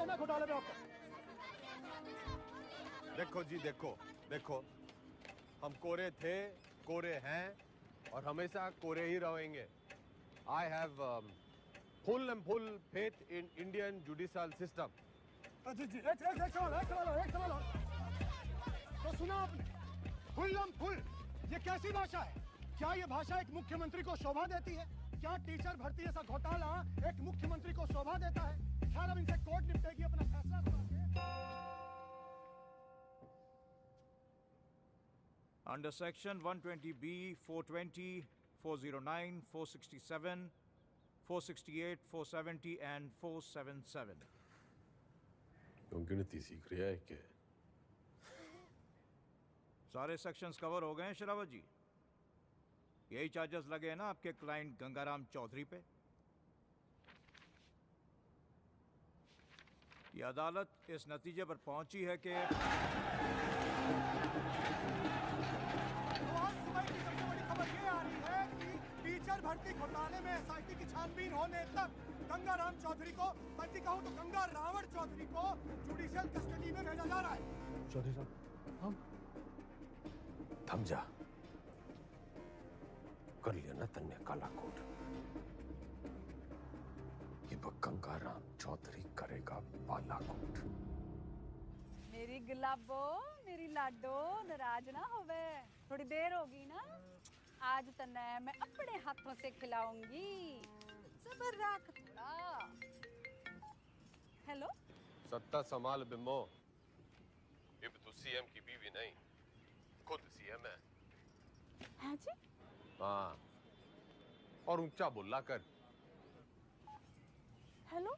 है ना घोटाले में आपका? देखो जी, देखो देखो, हम कोरे थे, कोरे हैं और हमेशा कोरे ही रहेंगे। I have full and full faith in Indian judicial system. जी जी, एक सवाल और। तो सुना आपने, फुल एंड फुल, ये कैसी भाषा है? क्या ये भाषा एक मुख्यमंत्री को शोभा देती है? क्या टीचर भर्ती जैसा घोटाला एक मुख्यमंत्री को शोभा देता है? खैर, अब इनसे कोर्ट निपटेगी अपना फैसला सुना के। Under Section 120B, 420, 409, 467, 468, 470 and 477. क्यों गिनती सीख रहा है क्या? सारे सेक्शंस कवर हो गए हैं शरावत जी। यही चार्जेस लगे हैं ना आपके क्लाइंट गंगाराम चौधरी पे। ये अदालत इस नतीजे पर पहुंची है कि खबर ये आ रही है कि टीचर भर्ती घोटाले में एसआईटी की छानबीन होने तक गंगाराम चौधरी को, बल्कि कहूं तो गंगा रावण चौधरी को जुडिशियल कस्टडी में भेजा जा रहा है। चौधरी साहब, हम थम जा, कर लिया ना तन्ने काला कोट। ये गंगाराम चौधरी करेगा बालाकोट। मेरी गुलाबो, मेरी लाडो, नाराज ना होवे। थोड़ी देर होगी ना, आज तन्ने मैं अपने हाथों से खिलाऊंगी। सब्र रख थोड़ा। हेलो, सत्ता संभाल बिम्बो। अब तू सीएम की बीवी नहीं, खुद सीएम है। हाँ जी? हाँ, और ऊंचा बोला कर। हेलो,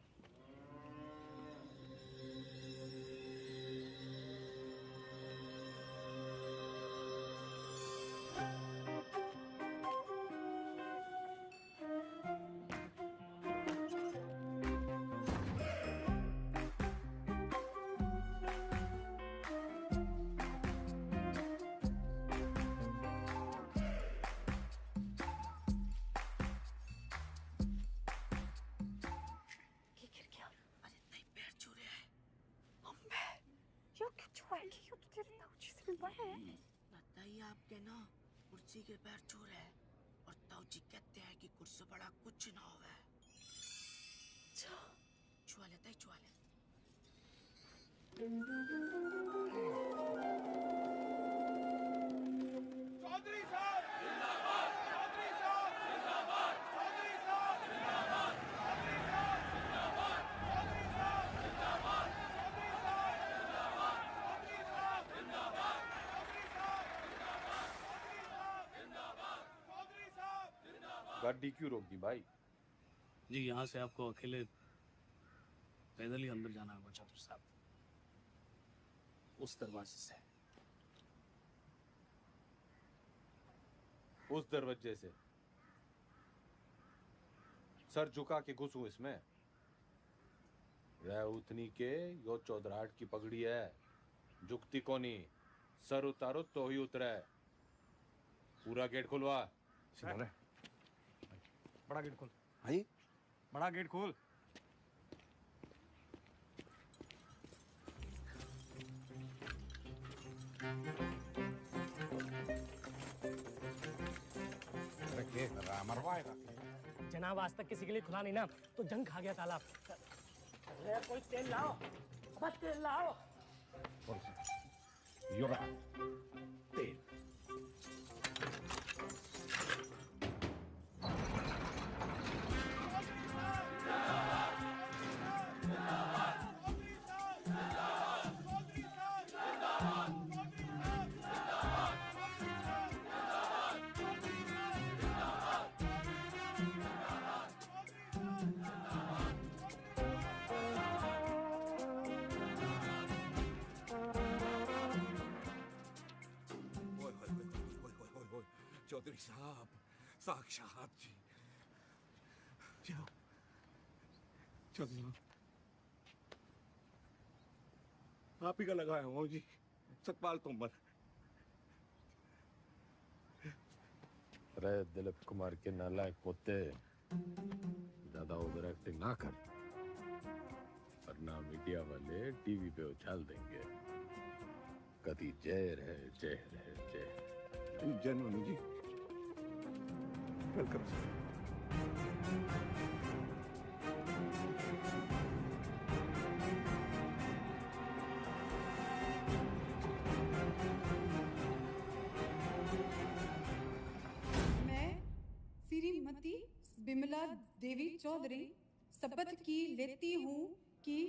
लगता ही आपके ना कुर्सी के पैर छू रहे हैं और ताऊजी कहते हैं कि कुर्सी बड़ा कुछ ना होवे। छुआ लेता ही छुआ ले। चौधरी साहब जिंदाबाद, चौधरी साहब जिंदाबाद, चौधरी साहब जिंदाबाद, चौधरी साहब जिंदाबाद, चौधरी साहब जिंदाबाद, चौधरी साहब जिंदाबाद, चौधरी साहब जिंदाबाद, चौधरी साहब जिंदाबाद, चौधरी साहब जिंदाबाद। गाड़ी क्यों रोक दी भाई? जी, यहाँ से आपको अकेले पैदल ही अंदर जाना होगा चौधरी साहब, उस दरवाजे से। उस दरवाजे से? सर झुका के घुसूं इसमें? रह उतनी के यो चौधराहट की पगड़ी है, झुकती कोनी। सर उतारो तो ही उतरे। पूरा गेट खुलवा। बड़ा गेट खोल। भाई बड़ा गेट खोल। मरवाएगा। जनाब, आज तक किसी के लिए खुला नहीं ना, तो जंग खा गया तालाब। अरे कोई तेल लाओ, बस तेल लाओ। तेल चौधरी साहब, साक्षात जी। जाओ चौधरी साहब, आप ही का लगाया हूँ जी, सतपाल तोमर। अरे दिलीप कुमार के नालायक पोते, ज्यादा ओवर एक्टिंग ना कर। और वरना मीडिया वाले टीवी पे उछाल देंगे, कभी जय रहे जय रहे जय। जय नोनी जी, वेलकम सर। मैं श्रीमती बिमला देवी चौधरी शपथ की लेती हूँ कि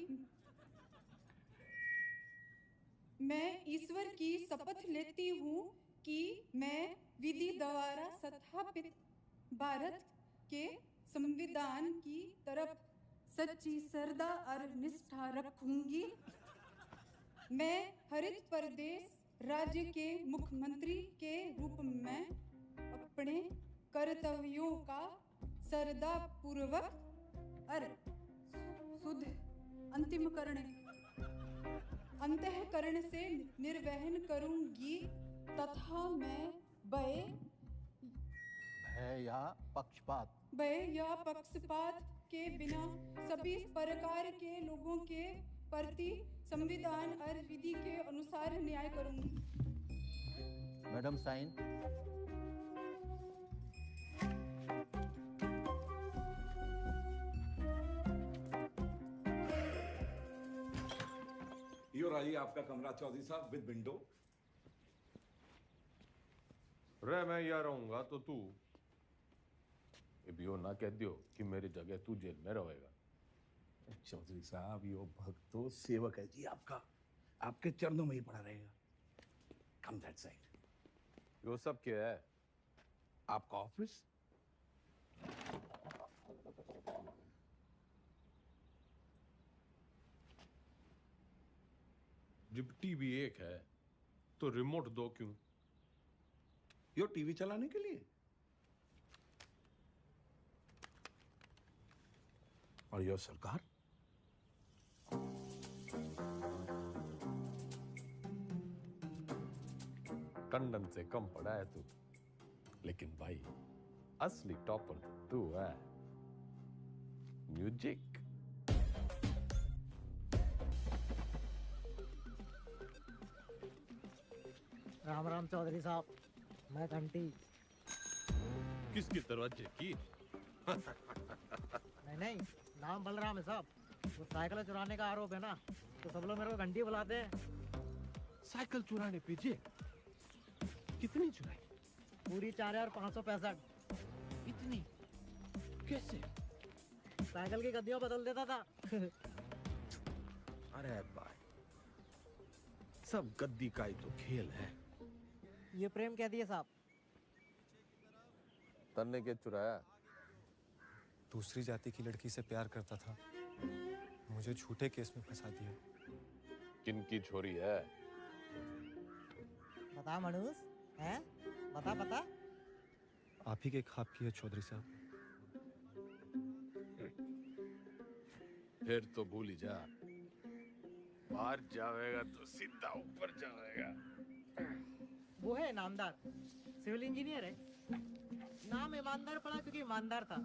मैं ईश्वर की शपथ लेती हूँ कि मैं विधि द्वारा स्थापित भारत के संविधान की तरफ सच्ची श्रद्धा और निष्ठा रखूंगी। मैं हरित प्रदेश राज्य के मुख्यमंत्री के रूप में अपने कर्तव्यों का श्रद्धापूर्वक और शुद्ध अंतःकरण से निर्वहन करूंगी तथा मैं भय या पक्षपात के बिना सभी प्रकार के लोगों के प्रति संविधान और विधि के अनुसार न्याय करूंगी। Madam sign. यो रही आपका कमरा चौधरी साहब विद विंडो। रे मैं यहाँ रहूंगा तो तू यो ना कह दियो कि मेरी जगह तू जेल में रहेगा। चौधरी साहब यो भक्तो सेवक है जी आपका, आपके चरणों में ही पड़ा रहेगा। कम दैट साइड। यो सब क्या है? आपका ऑफिस। जब टीवी एक है तो रिमोट दो क्यों? यो टीवी चलाने के लिए। और यो सरकार। टंडन से कम पड़ा है तू, लेकिन भाई असली टॉपर तू है। म्यूजिक। राम राम चौधरी साहब, मैं घंटी। किसके दरवाजे की? नहीं, नाम बलराम है साहब। वो साइकिल चुराने का आरोप है ना, तो सब लोग मेरे को घंटी बुलाते हैं। साइकिल चुराने पे जेल? कितनी चुराई? पूरी 4565। इतनी? कैसे? साइकिल की गद्दियां बदल देता था। अरे भाई, सब गद्दी का ही तो खेल है। ये प्रेम कह दिए साहब। तन्ने के चुराया? दूसरी जाति की लड़की से प्यार करता था, मुझे झूठे केस में फंसा दिया। किनकी छोरी है? बता मनुष, हैं? बता बता। आप ही के खाब की है चौधरी साहब। फिर तो भूल ही जा, बाहर जाएगा तो सीधा ऊपर जाएगा। वो है नामदार, सिविल इंजीनियर है। नाम ईमानदार पड़ा क्योंकि ईमानदार था,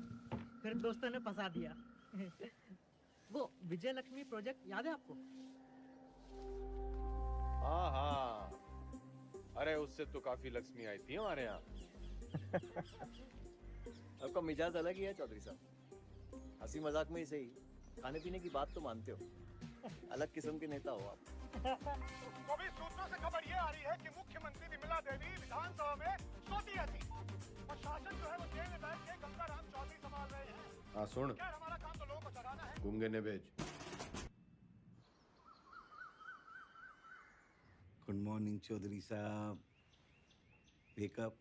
फिर दोस्तों ने फंसा दिया। वो विजय लक्ष्मी प्रोजेक्ट याद है आपको? हाँ हाँ, अरे उससे तो काफी लक्ष्मी आई थी हमारे यहाँ। आपका मिजाज अलग ही है चौधरी साहब। हंसी मजाक में ही सही, खाने पीने की बात तो मानते हो। अलग किस्म के नेता हो आप। तो भी सूत्रों से खबर ये आ रही है कि मुख्यमंत्री विमला देवी विधानसभा में सोती रहती और शासन जो है वो जेल में बैठ के गंगाराम चौधरी संभाल रहे हैं। हाँ सुन, क्या हमारा काम तो लोगों को डराना है। गूंगे ने भेज। गुड मॉर्निंग चौधरी साहब। वेकअप।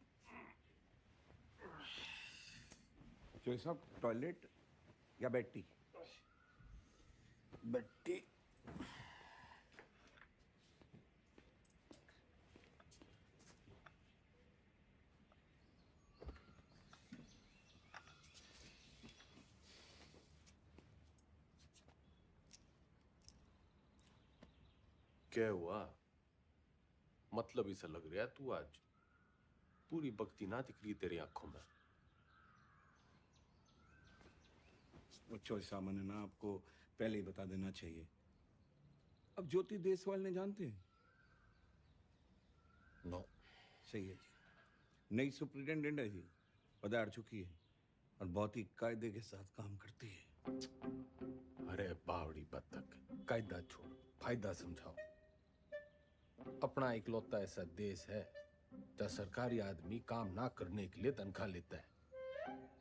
चौधरी साहब, टॉयलेट या बेड टी? Bed tea. क्या हुआ? मतलब इसे लग रहा है तू आज पूरी भक्ति ना दिख रही तेरी आंखों में। चौधरी साहब, मैंने ना आपको पहले ही बता देना चाहिए। अब ज्योति देसवाल ने जानते हैं? नो। सही है जी। नई सुपरिटेंडेंट है जी, पधार चुकी है और बहुत ही कायदे के साथ काम करती है। अरे बावड़ी बत्तख, कायदा छोड़, फायदा समझाओ। अपना इकलौता ऐसा देश है जहाँ सरकारी आदमी काम ना करने के लिए तनख्वाह लेता है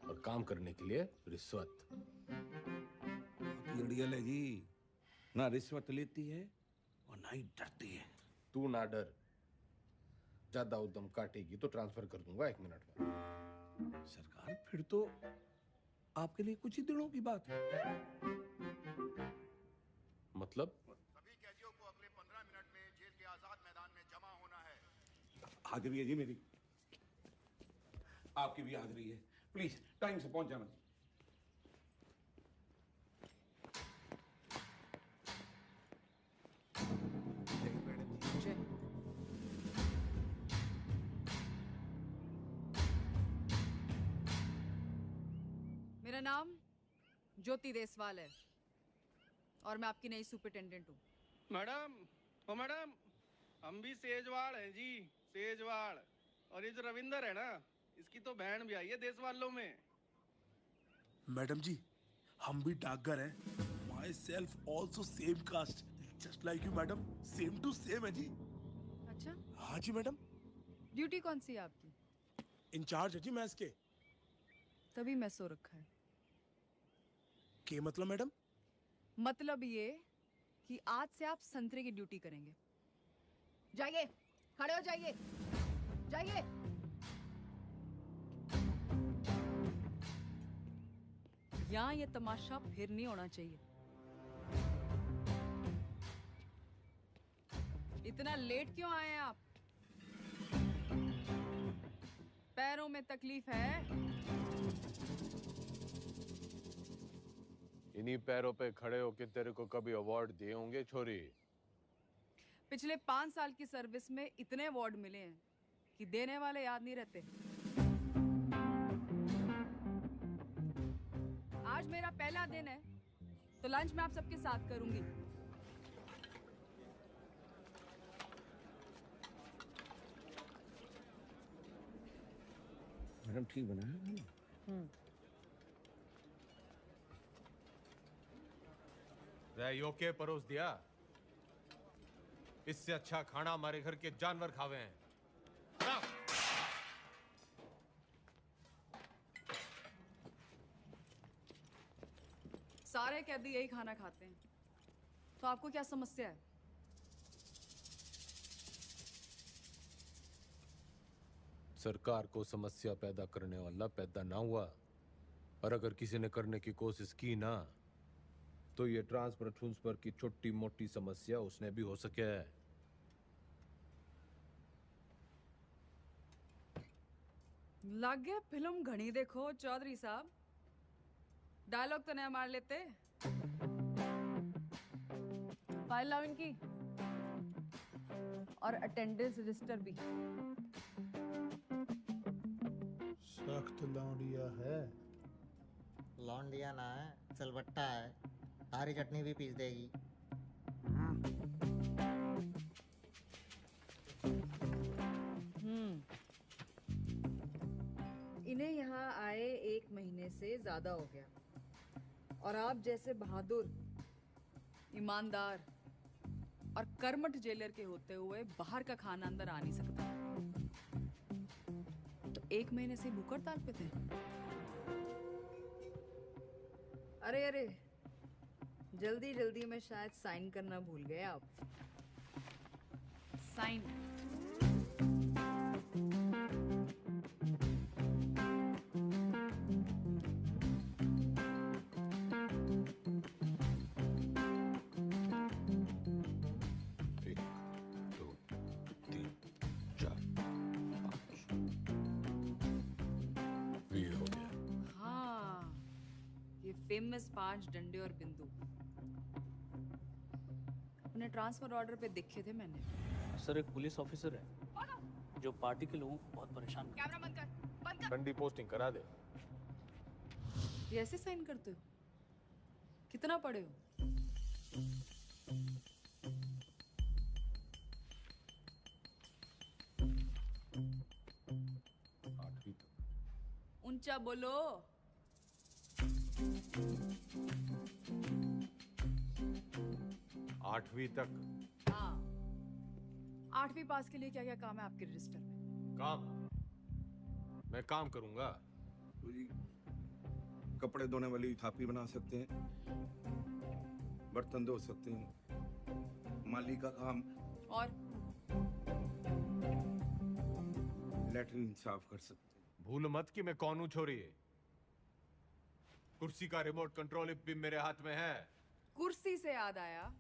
और काम करने के लिए रिश्वत। अड़ियल है जी, ना रिश्वत लेती है और ना ही डरती है। तू ना डर, ज्यादा उद्यम काटेगी तो ट्रांसफर कर दूंगा 1 मिनट में। सरकार फिर तो आपके लिए कुछ ही दिनों की बात है। मतलब? सभी कैदियों को अगले 15 मिनट में जेल के आजाद मैदान में जमा होना है। हाजिरी है जी मेरी, आपकी भी हाजिरी है। प्लीज टाइम से पहुंच जाना। मेरा नाम ज्योति देसवाल है और मैं आपकी नई सुपरिटेंडेंट हूँ। मैडम, ओ मैडम, हम भी सेजवाड़ हैं जी, सेजवाड़। और ये जो रविंदर है ना, इसकी तो बहन भी आई है देसवालों में। मैडम जी, हम भी डाकघर हैं। Myself also same caste, just like you madam, same to same है जी। अच्छा? हाँ जी मैडम। ड्यूटी कौन सी है आपकी? इंचार्ज है जी मैस के। तभी मैं सो रखा है। के मतलब मैडम? मतलब ये कि आज से आप संतरे की ड्यूटी करेंगे। जाइए, खड़े हो जाइए, जाइए। यहाँ ये तमाशा फिर नहीं होना चाहिए। इतना लेट क्यों आए हैं आप? पैरों में तकलीफ है? इन्हीं पैरों पे खड़े होके तेरे को कभी अवार्ड दिए होंगे छोरी? पिछले 5 साल की सर्विस में इतने अवार्ड मिले हैं कि देने वाले याद नहीं रहते। आज मेरा पहला दिन है तो लंच मैं आप सबके साथ करूंगी। मैडम ठीक बना है? योके परोस दिया। इससे अच्छा खाना हमारे घर के जानवर खावे हैं। सारे कैदी यही खाना खाते हैं, तो आपको क्या समस्या है? सरकार को समस्या पैदा करने वाला पैदा ना हुआ, और अगर किसी ने करने की कोशिश की ना, तो ये ट्रांसफर की छोटी मोटी समस्या उसने भी हो सके है। लग गया फिल्म घनी देखो चौधरी साहब, डायलॉग तो नया मार लेते। फाइल लाओ इनकी और अटेंडेंस रजिस्टर भी। सख्त लौंडिया है। लौंडिया ना है, सिलबट्टा है। तारी चटनी भी पीस देगी। इन्हें यहाँ आए 1 महीने से ज्यादा हो गया और आप जैसे बहादुर, ईमानदार और कर्मठ जेलर के होते हुए बाहर का खाना अंदर आ नहीं सकता। तो 1 महीने से भूख हड़ताल पे थे। अरे अरे, जल्दी जल्दी में शायद साइन करना भूल गए आप। साइन। फेमस 5 डंडे और बिंदु उन्हें ट्रांसफर ऑर्डर पे देखे थे मैंने। सर, एक पुलिस ऑफिसर है जो पार्टी के लोगों को बहुत परेशान करता है। कैमरा बंद कर, बंद कर। ठंडी पोस्टिंग करा दे। ये ऐसे साइन करते हो? कितना पढ़े हो? ऊंचा बोलो। आठवीं तक। हाँ, 8वीं पास के लिए क्या क्या काम है आपके रजिस्टर में? काम? मैं काम करूंगा। कपड़े धोने वाली थापी बना सकते हैं, बर्तन धो सकते हैं, माली का काम और लैट्रिन साफ कर सकते हैं। भूल मत कि मैं कौन हूं छोरी। कुर्सी का रिमोट कंट्रोल भी मेरे हाथ में है। कुर्सी से याद आया,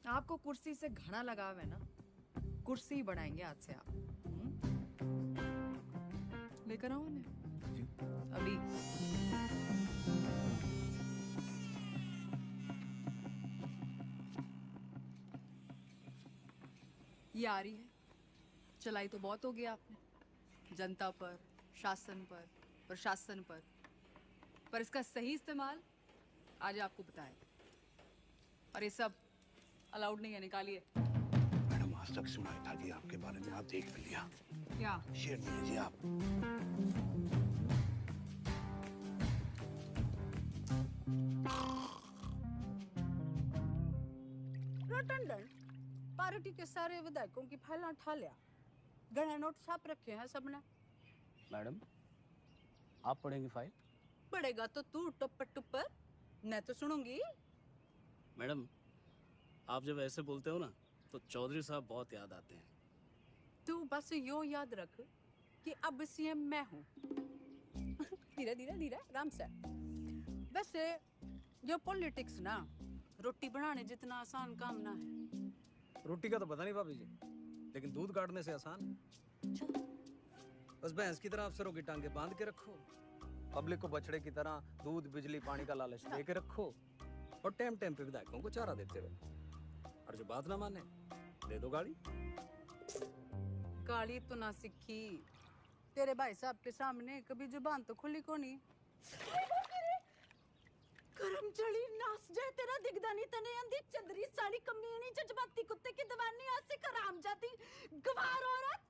आपको कुर्सी से घना लगाव है ना, कुर्सी ही बनाएंगे आज से आप। लेकर आओ उन्हें अभी। ये आ रही है, चलाई तो बहुत हो गया आपने, जनता पर, शासन पर, प्रशासन पर इसका सही इस्तेमाल आज आपको बताए। और ये सब अलाउड नहीं है, निकालिए। मैडम आज तक सुनाई था जी आपके बारे में, आप देख भी लिया। क्या? शेयर नहीं जी आप। टंडन, पार्टी के सारे विधायकों की फाइल उठा लिया, गणा नोट छाप रखे हैं सबने। मैडम, आप पढ़ेंगे फाइल? पढ़ेगा तो तू टुप्पर टुप्पर, मैं तो सुनूंगी। मैडम, आप जब ऐसे बोलते हो ना तो चौधरी साहब बहुत याद आते हैं। तू बस यो याद रख कि अब सीएम मैं हूँ। धीरे धीरे धीरे आराम से। वैसे जो पॉलिटिक्स ना रोटी बनाने जितना आसान काम ना है। रोटी का तो पता नहीं भाभी जी, लेकिन दूध काटने से आसान है। बस भैंस की तरह अफसरों की टांगे बांध के रखो, पब्लिक को बछड़े की तरह दूध बिजली पानी का लालच दे के रखो, और टाइम टाइम पे विधायकों को चारा देते रहो। और जो बात ना माने दे दो गाड़ी। गाली तो ना सीखी, तेरे भाई साहब के सामने कभी जुबान तो खुली को नहीं। करमचली नास जाए तेरा दिगदानी तने अंधी चंदरी साली कमीनी जज्बाती कुत्ते की दवानी आज से कराम जाती गवार औरत।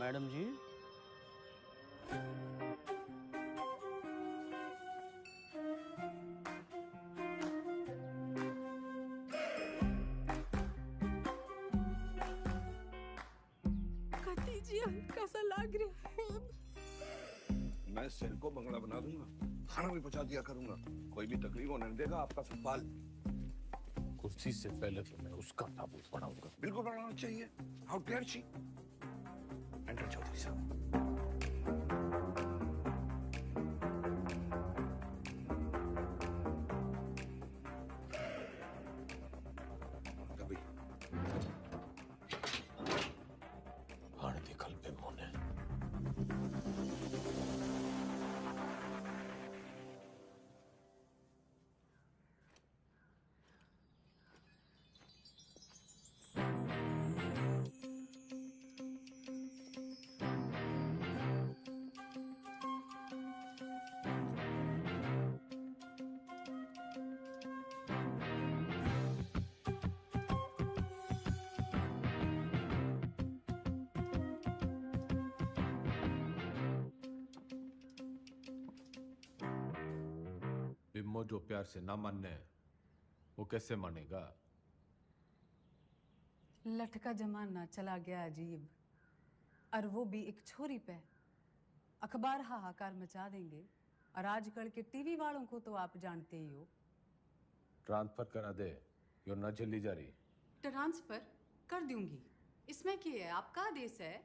मैडम जी, कैसा लग रहा है? मैं सेल को बंगला बना दूंगा, खाना भी पहुंचा दिया करूंगा, कोई भी तकलीफ होने नहीं देगा आपका सवाल। कुर्सी से पहले तो मैं उसका ताबूत बनाऊंगा। बिल्कुल बनाना चाहिए। How dare she. Enter Chaudhary साहब। बिम्मो जो प्यार से ना मानने वो कैसे मानेगा? लटका जमाना चला गया अजीब, और वो भी एक छोरी पे। अखबार हाहाकार मचा देंगे, और आजकल के टीवी वालों को तो आप जानते ही हो। ट्रांसफर करा दे, यो न जल्दी जा रही। ट्रांसफर कर दूंगी, इसमें क्या है, आपका आदेश है।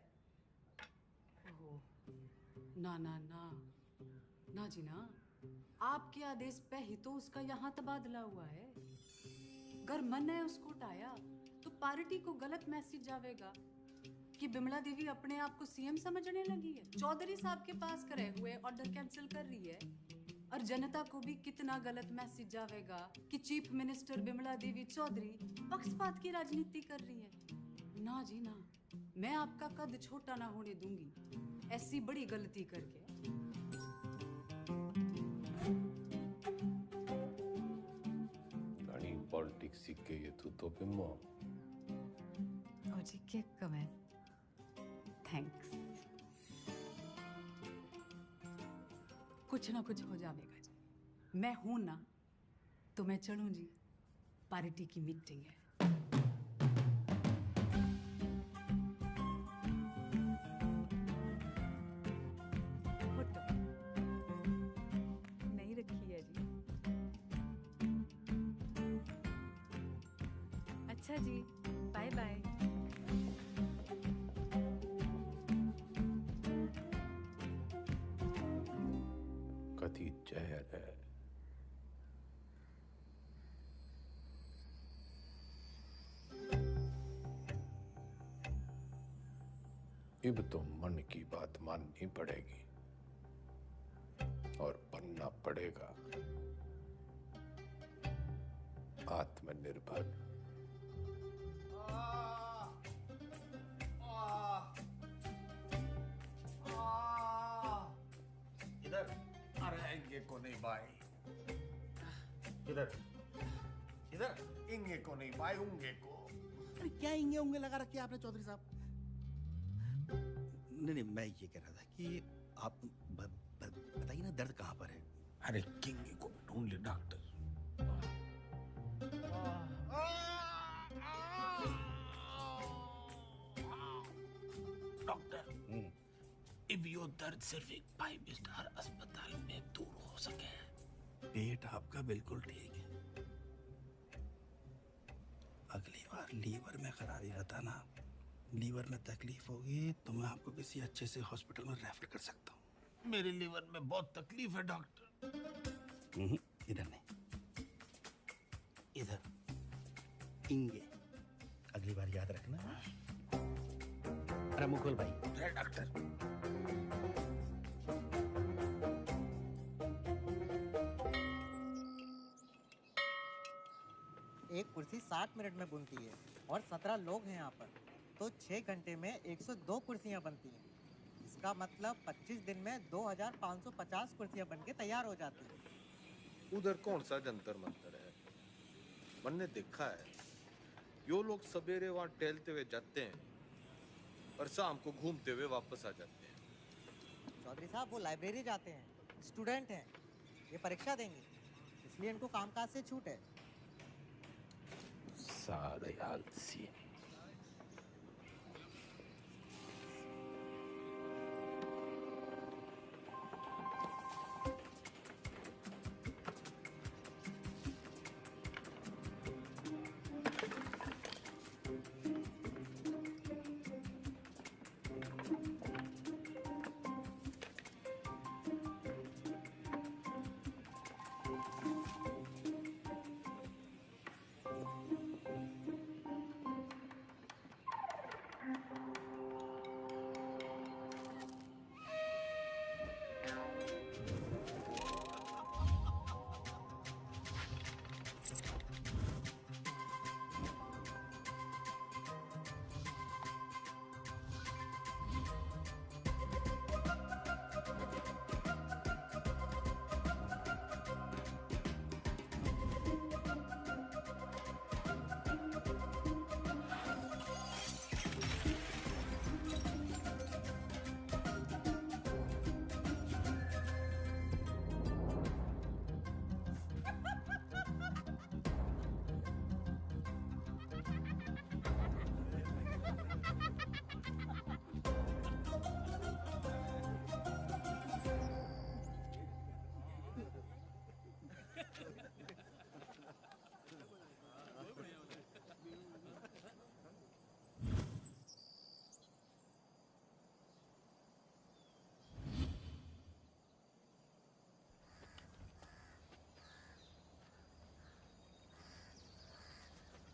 ओह, ना ना ना ना जी ना, आपके आदेश पे ही तो उसका यहाँ तबादला हुआ है। अगर मन है उसको उठाया तो पार्टी को गलत मैसेज जावेगा कि बिमला देवी अपने आप को सीएम समझने लगी है, चौधरी साहब के पास करे हुए ऑर्डर कैंसिल कर रही है, और जनता को भी कितना गलत मैसेज जावेगा कि चीफ मिनिस्टर बिमला देवी चौधरी पक्षपात की राजनीति कर रही है। ना जी ना, मैं आपका कद छोटा ना होने दूंगी ऐसी बड़ी गलती करके। 솔직히 얘기해도 뭐 어지게끔은 थैंक्स। कुछ ना कुछ हो जाएगा जी। मैं हूं ना तो मैं चलूं जी। पार्टी की मीटिंग है। फोटो नहीं रखी है जी। अच्छा जी, बाय बाय। कथी जहर है। अब तो मन की बात माननी पड़ेगी और बनना पड़ेगा आत्मनिर्भर। इधर अरे इंगे को नहीं भाई। इधर इधर इंगे को नहीं भाई, उंगे को। अरे क्या इंगे उंगे लगा रखे आपने चौधरी साहब? नहीं, मैं ये कह रहा था कि आप बताइए ना दर्द कहाँ पर है? अरे किंग को ढूंढ ले डॉक्टर। डॉक्टर, अब यो दर्द सिर्फ एक 5 स्टार अस्पताल में दूर हो सके। पेट आपका बिल्कुल ठीक है। अगली बार लीवर में खराबी बताना। लीवर में तकलीफ होगी तो मैं आपको किसी अच्छे से हॉस्पिटल में रेफर कर सकता हूँ। मेरे लीवर में बहुत तकलीफ है डॉक्टर। इधर नहीं, इधर इंगे। अगली बार याद रखना। अरे मुकुल भाई। डॉक्टर एक कुर्सी 60 मिनट में बनती है और 17 लोग हैं यहाँ पर, तो 6 घंटे में 102 कुर्सियाँ बनती हैं। इसका मतलब 25 दिन में 2550 कुर्सियाँ बनके तैयार हो जाती हैं। उधर कौन सा जंतर मंतर है? मैंने देखा है यो लोग सवेरे वहाँ टहलते हुए जाते हैं और शाम को घूमते हुए वापस आ जाते हैं। चौधरी साहब वो लाइब्रेरी जाते हैं, स्टूडेंट हैं, ये परीक्षा देंगे, इसलिए इनको कामकाज से छूट है। सारे आलसी।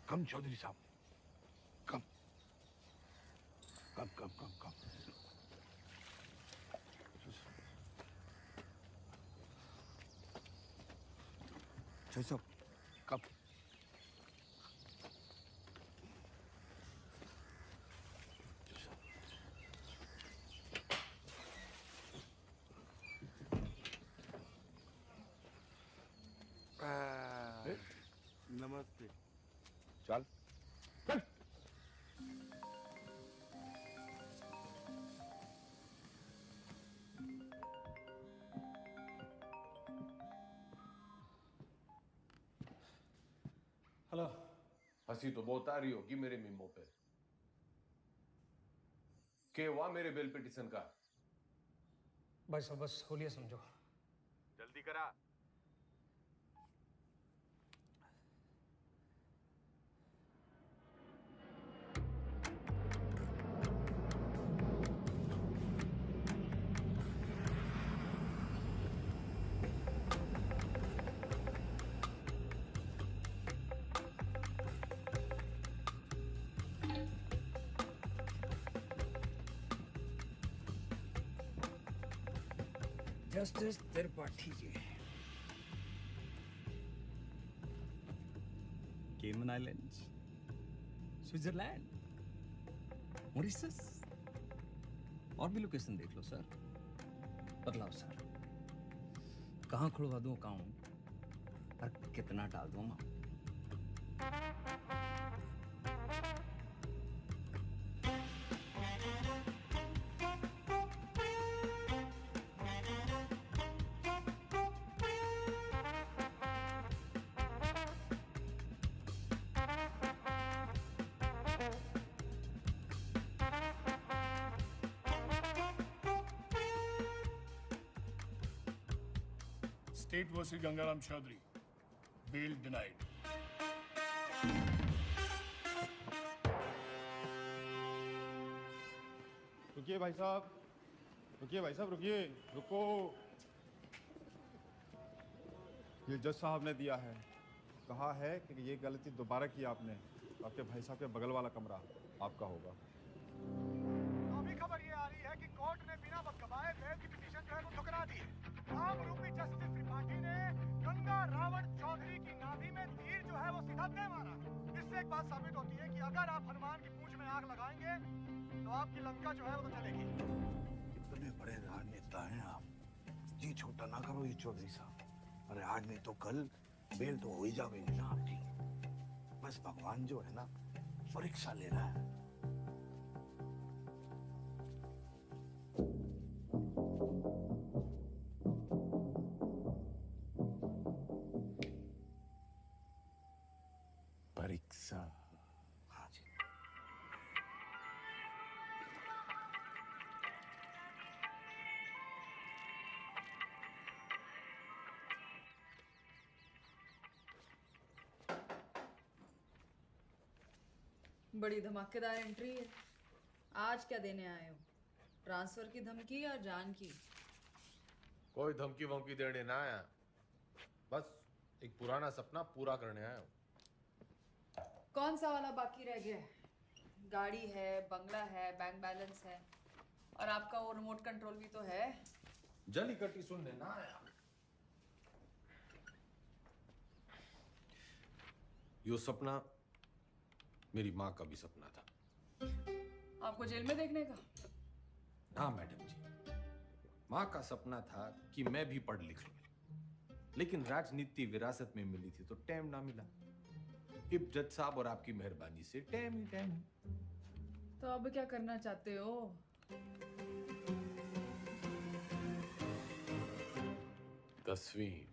कम चौधरी साहब, कम कम कम कम कम। चौधरी साहब कम। नमस्ते। हेलो। हंसी तो बहुत आ रही होगी मेरे मीमो पे। के हुआ मेरे बेल पिटीशन का? भाई साहब बस होलिया समझो। जल्दी करा। जस्टिस त्रिपाठी जी। केमन आइलैंड्स, स्विट्जरलैंड, मॉरिशस और भी लोकेशन देख लो सर। बदलाओ सर, कहाँ खुलवा दूं अकाउंट और कितना डाल दूं amount? State versus Gangaram Chaudhary. Bail denied. रुकिए भाई साहब, रुकिए, रुको। ये जज साहब ने दिया है, कहा है कि ये गलती दोबारा की आपने, आपके भाई साहब के बगल वाला कमरा आपका होगा। अभी खबर ये आ रही है कि कोर्ट ने बिना वक्त गवाए बेल की पिटीशन जो है वो ठुकरा दी है। आमरूपी जस्टिस त्रिपाठी ने गंगा रावण चौधरी की नाभि में तीर जो है वो सीधा दे मारा। इससे एक बात साबित होती है कि अगर आप हनुमान की पूंछ में आग लगाएंगे तो आपकी लंका जो है वो तो चलेगी। इतने बड़े राजनेता हैं आप, जी छोटा ना करो ये चौधरी साहब। अरे आज नहीं तो कल बेल तो हो ही जाएगी ना आपकी। बस भगवान जो है ना परीक्षा ले रहा है। परीक्षा। हाँ जी। बड़ी धमाकेदार एंट्री है। आज क्या देने आए हो? ट्रांसफर की धमकी या जान की? कोई धमकी वमकी देने ना आया, बस एक पुराना सपना पूरा करने आया हूँ। कौन सा वाला बाकी रह गया है? गाड़ी है, बंगला है, बैंक बैलेंस है और आपका वो रिमोट कंट्रोल भी तो है। जली कटी सुनने ना आया। यो सपना मेरी माँ का भी सपना था। आपको जेल में देखने का? हाँ मैडम जी, माँ का सपना था कि मैं भी पढ़ लिख लूं, लेकिन राजनीति विरासत में मिली थी तो टाइम ना मिला। इब जज साहब और आपकी मेहरबानी से टाइम ही टाइम है। तो अब क्या करना चाहते हो? तस्वीर।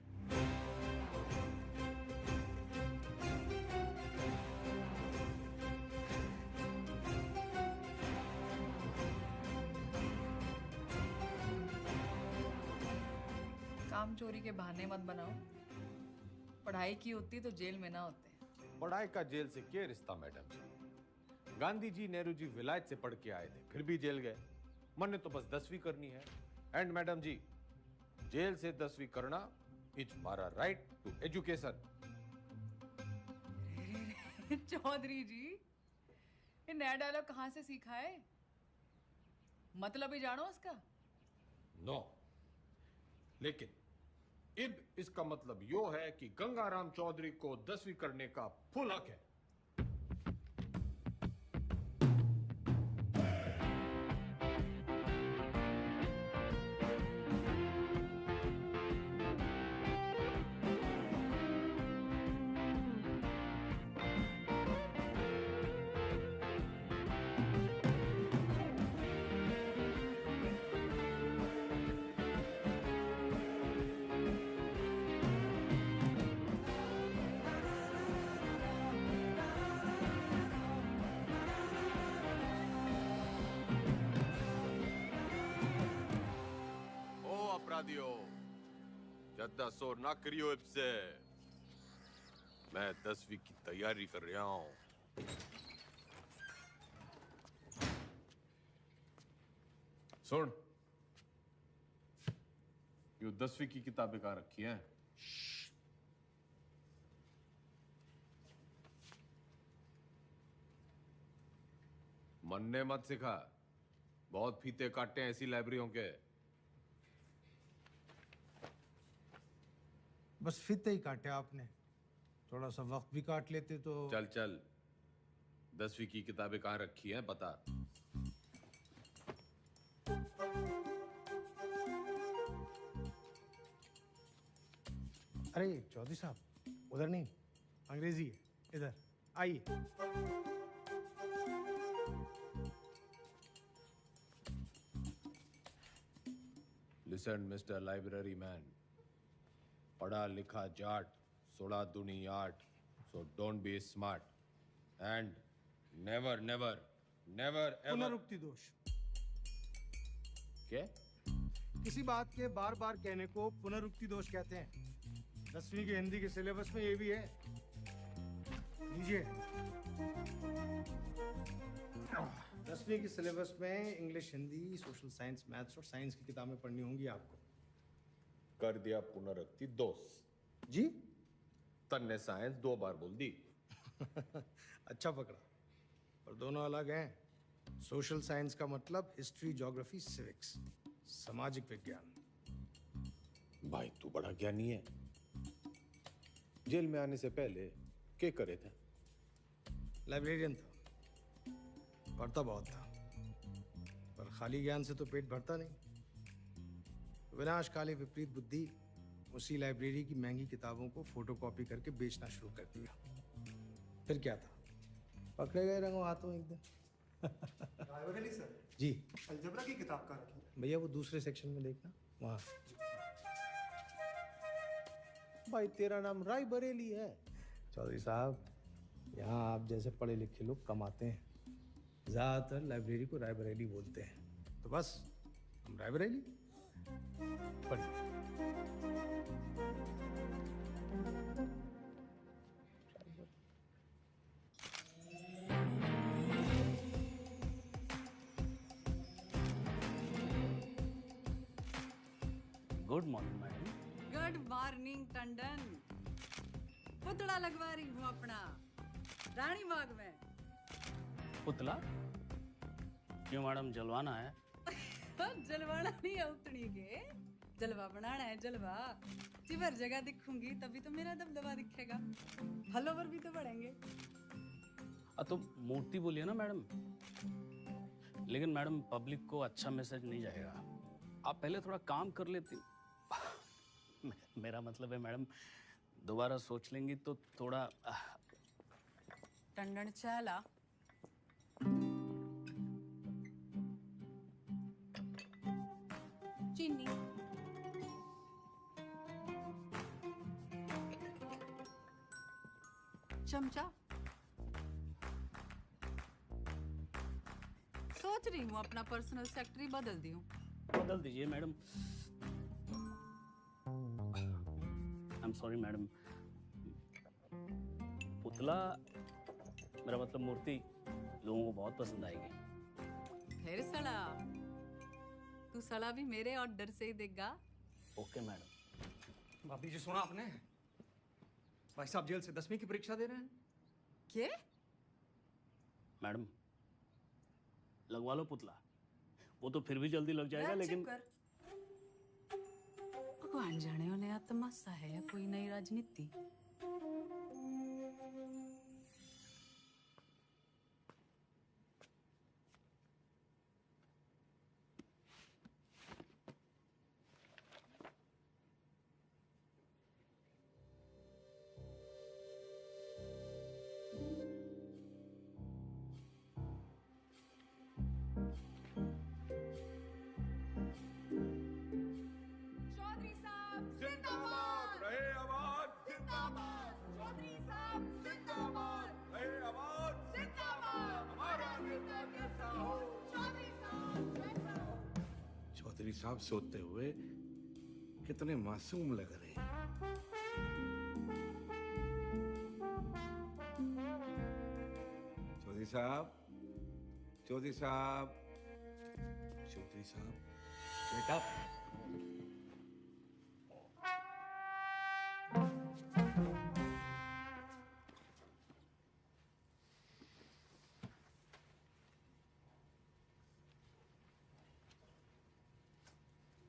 काम चोरी के बहाने मत बनाओ। पढ़ाई की होती तो जेल में ना होते। पढ़ाई का जेल से क्या रिश्ता मैडम जी? गांधी जी, नेहरू जी विलायत से पढ़ के आए थे, फिर भी जेल गए। मन ने तो बस 10वीं करनी है। एंड मैडम जी, जेल से 10वीं करना इज हमारा राइट टू एजुकेशन। चौधरी जी, ये नया डायलॉग कहाँ से सीखा है? मतलब ही जानो उसका? नो, लेकिन इब इसका मतलब यो है कि गंगाराम चौधरी को 10वीं करने का फुल हक है। ज्यादा शोर ना करियो इससे। मैं 10वीं की तैयारी कर रहा हूँ। सुन, ये 10वीं की किताबें कहाँ रखी हैं? मन ने मत सिखा, बहुत फीते काटे हैं ऐसी लाइब्रेरियों के। बस फीते ही काटे आपने, थोड़ा सा वक्त भी काट लेते तो। चल चल, 10वीं की किताबें कहाँ रखी हैं बता। अरे चौधरी साहब, उधर नहीं, अंग्रेजी है, इधर आइए। लिसन मिस्टर लाइब्रेरी मैन, पढ़ा लिखा जाट, 16 दूनी 8, so don't be smart and never never never ever। पुनरुक्ति दोष। क्या? किसी बात के बार बार कहने को पुनरुक्ति दोष कहते हैं। 10वीं के हिंदी के सिलेबस में ये भी है, लीजिए। 10वीं के सिलेबस में English, Hindi, social science, maths और साइंस की किताबें पढ़नी होंगी आपको। कर दिया पुनरुक्ति दोष जी। तन्ने साइंस 2 बार बोल दी। अच्छा पकड़ा, पर दोनों अलग हैं। सोशल साइंस का मतलब हिस्ट्री, ज्योग्राफी, सिविक्स, सामाजिक विज्ञान। भाई तू बड़ा ज्ञानी है। जेल में आने से पहले क्या करे थे? लाइब्रेरियन था, पढ़ता बहुत था, पर खाली ज्ञान से तो पेट भरता नहीं। विनाशकाली विपरीत बुद्धि उसी लाइब्रेरी की महंगी किताबों को फोटोकॉपी करके बेचना शुरू कर दिया। फिर क्या था, पकड़े गए रंगों हाथों एक दिन। रायबरेली सर जी। अलजबरा की किताब कहाँ रखी है? भैया वो दूसरे सेक्शन में देखना, वहाँ। भाई तेरा नाम रायबरेली है? चौधरी साहब, यहाँ आप जैसे पढ़े लिखे लोग कम आते हैं। ज़्यादातर लाइब्रेरी को रायबरेली बोलते हैं, तो बस हम रायबरेली। पढ़िए। Good morning madam. Good morning Tandon. पुतला लगवा रही हूँ अपना रानी बाग में। पुतला? क्यों मैडम, जलवाना है? जलवाना नहीं है, उतनी के जलवा बनाना है। जलवा जिधर जगह दिखूंगी तभी तो मेरा दबदबा दिखेगा, फॉलोवर भी तो बढ़ेंगे। तो मूर्ति बोलिए ना मैडम। लेकिन मैडम पब्लिक को अच्छा मैसेज नहीं जाएगा। आप पहले थोड़ा काम कर लेती। मेरा मतलब है मैडम, दोबारा सोच लेंगी तो थोड़ा। टंडन चाला चीनी चमचा। सोच रही हूँ अपना पर्सनल सेक्रेटरी बदल दी हूँ। बदल दीजिए madam. I am sorry madam. पुतला, मेरा मतलब मूर्ति, लोगों को बहुत पसंद आएगी। फिर सड़ा, तू सड़ा भी मेरे ऑर्डर से ही देगा। Okay madam. भाभी जी सुना आपने? भाई साहब जेल से 10वीं की परीक्षा दे रहे हैं। क्या? मैडम लगवा लो पुतला, वो तो फिर भी जल्दी लग जाएगा। लेकिन भगवान जाने नया तमाशा है या कोई नई राजनीति। चौधरी साहब सोते हुए कितने मासूम लग रहे हैं। चौधरी साहब, चौधरी साहब, चौधरी साहब, बेटा।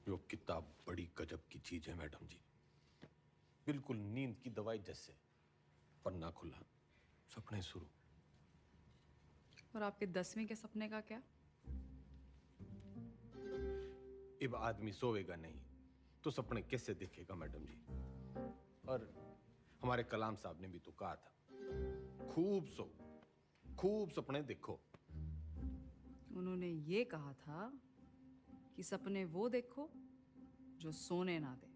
यो किताब बड़ी गजब की चीज है मैडम जी, बिल्कुल नींद की दवाई जैसे। पन्ना खुला, सपने शुरू। और आपके 10वीं के सपने का क्या? अब आदमी सोएगा नहीं तो सपने कैसे देखेगा मैडम जी? और हमारे कलाम साहब ने भी तो कहा था, खूब सो, खूब सपने देखो। उन्होंने ये कहा था कि सपने वो देखो जो सोने ना दे।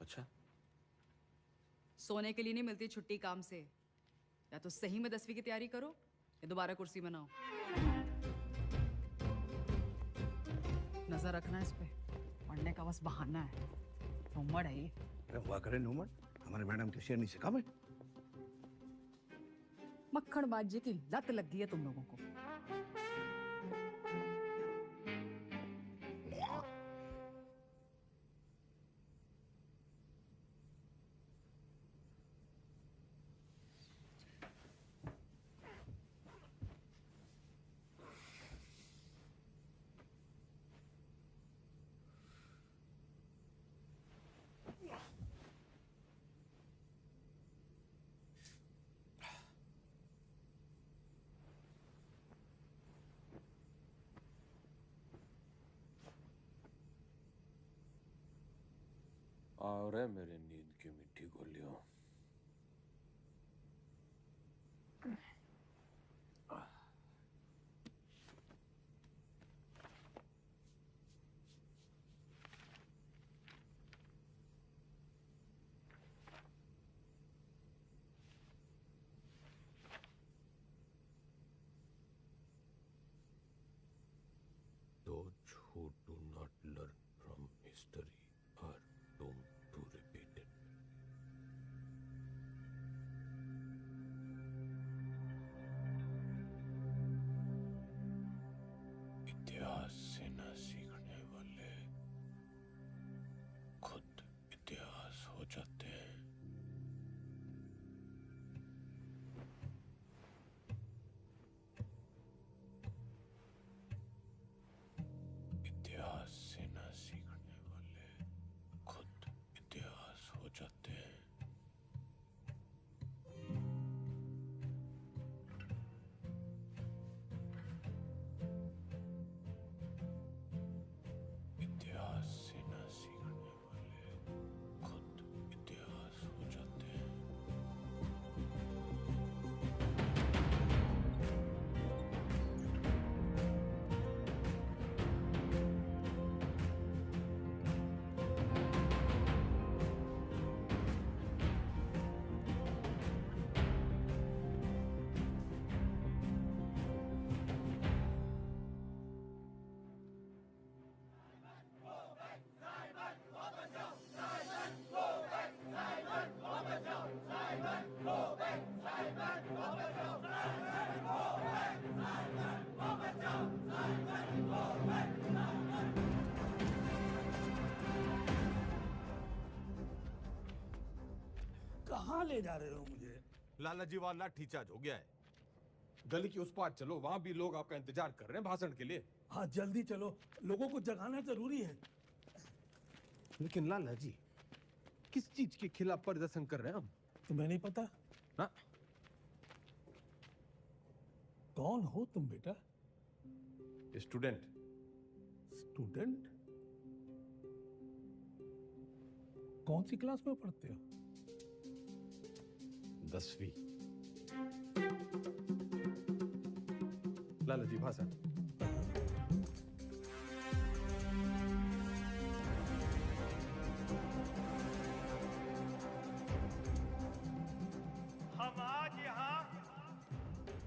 अच्छा, सोने के लिए नहीं मिलती छुट्टी काम से। या तो सही में 10वीं की तैयारी करो या दोबारा कुर्सी बनाओ। नजर रखना इस पे, पढ़ने का बस बहाना है। नूमड़ है ये। अरे हुआ करे नूमड़, हमारे मैडम के शेरनी से कम है। मक्खन बाजी की लत लग गई है तुम लोगों को। और है मेरे नींद की मिट्टी गोलियों। Those who do not learn from history are doomed to repeat it. इतिहास से न सीखने वाले खुद इतिहास हो जाते हैं। इतिहास से न सीखने वाले खुद इतिहास हो जाते हैं। इतिहास से न सीखने वाले खुद इतिहास हो जाते हैं। कहाँ ले जा रहे हो मुझे? लाला जी वाला लाठीचार्ज हो गया है। गली की उस पार चलो, वहां भी लोग आपका इंतजार कर रहे हैं भाषण के लिए। हाँ जल्दी चलो, लोगों को जगाना जरूरी है। लेकिन लाला जी, किस चीज के खिलाफ प्रदर्शन कर रहे हैं हम? तुम्हें नहीं पता? हाँ? कौन हो तुम बेटा? स्टूडेंट। स्टूडेंट? कौन सी क्लास में पढ़ते हो? 10वीं। लाला जी भाषण। हम आज यहाँ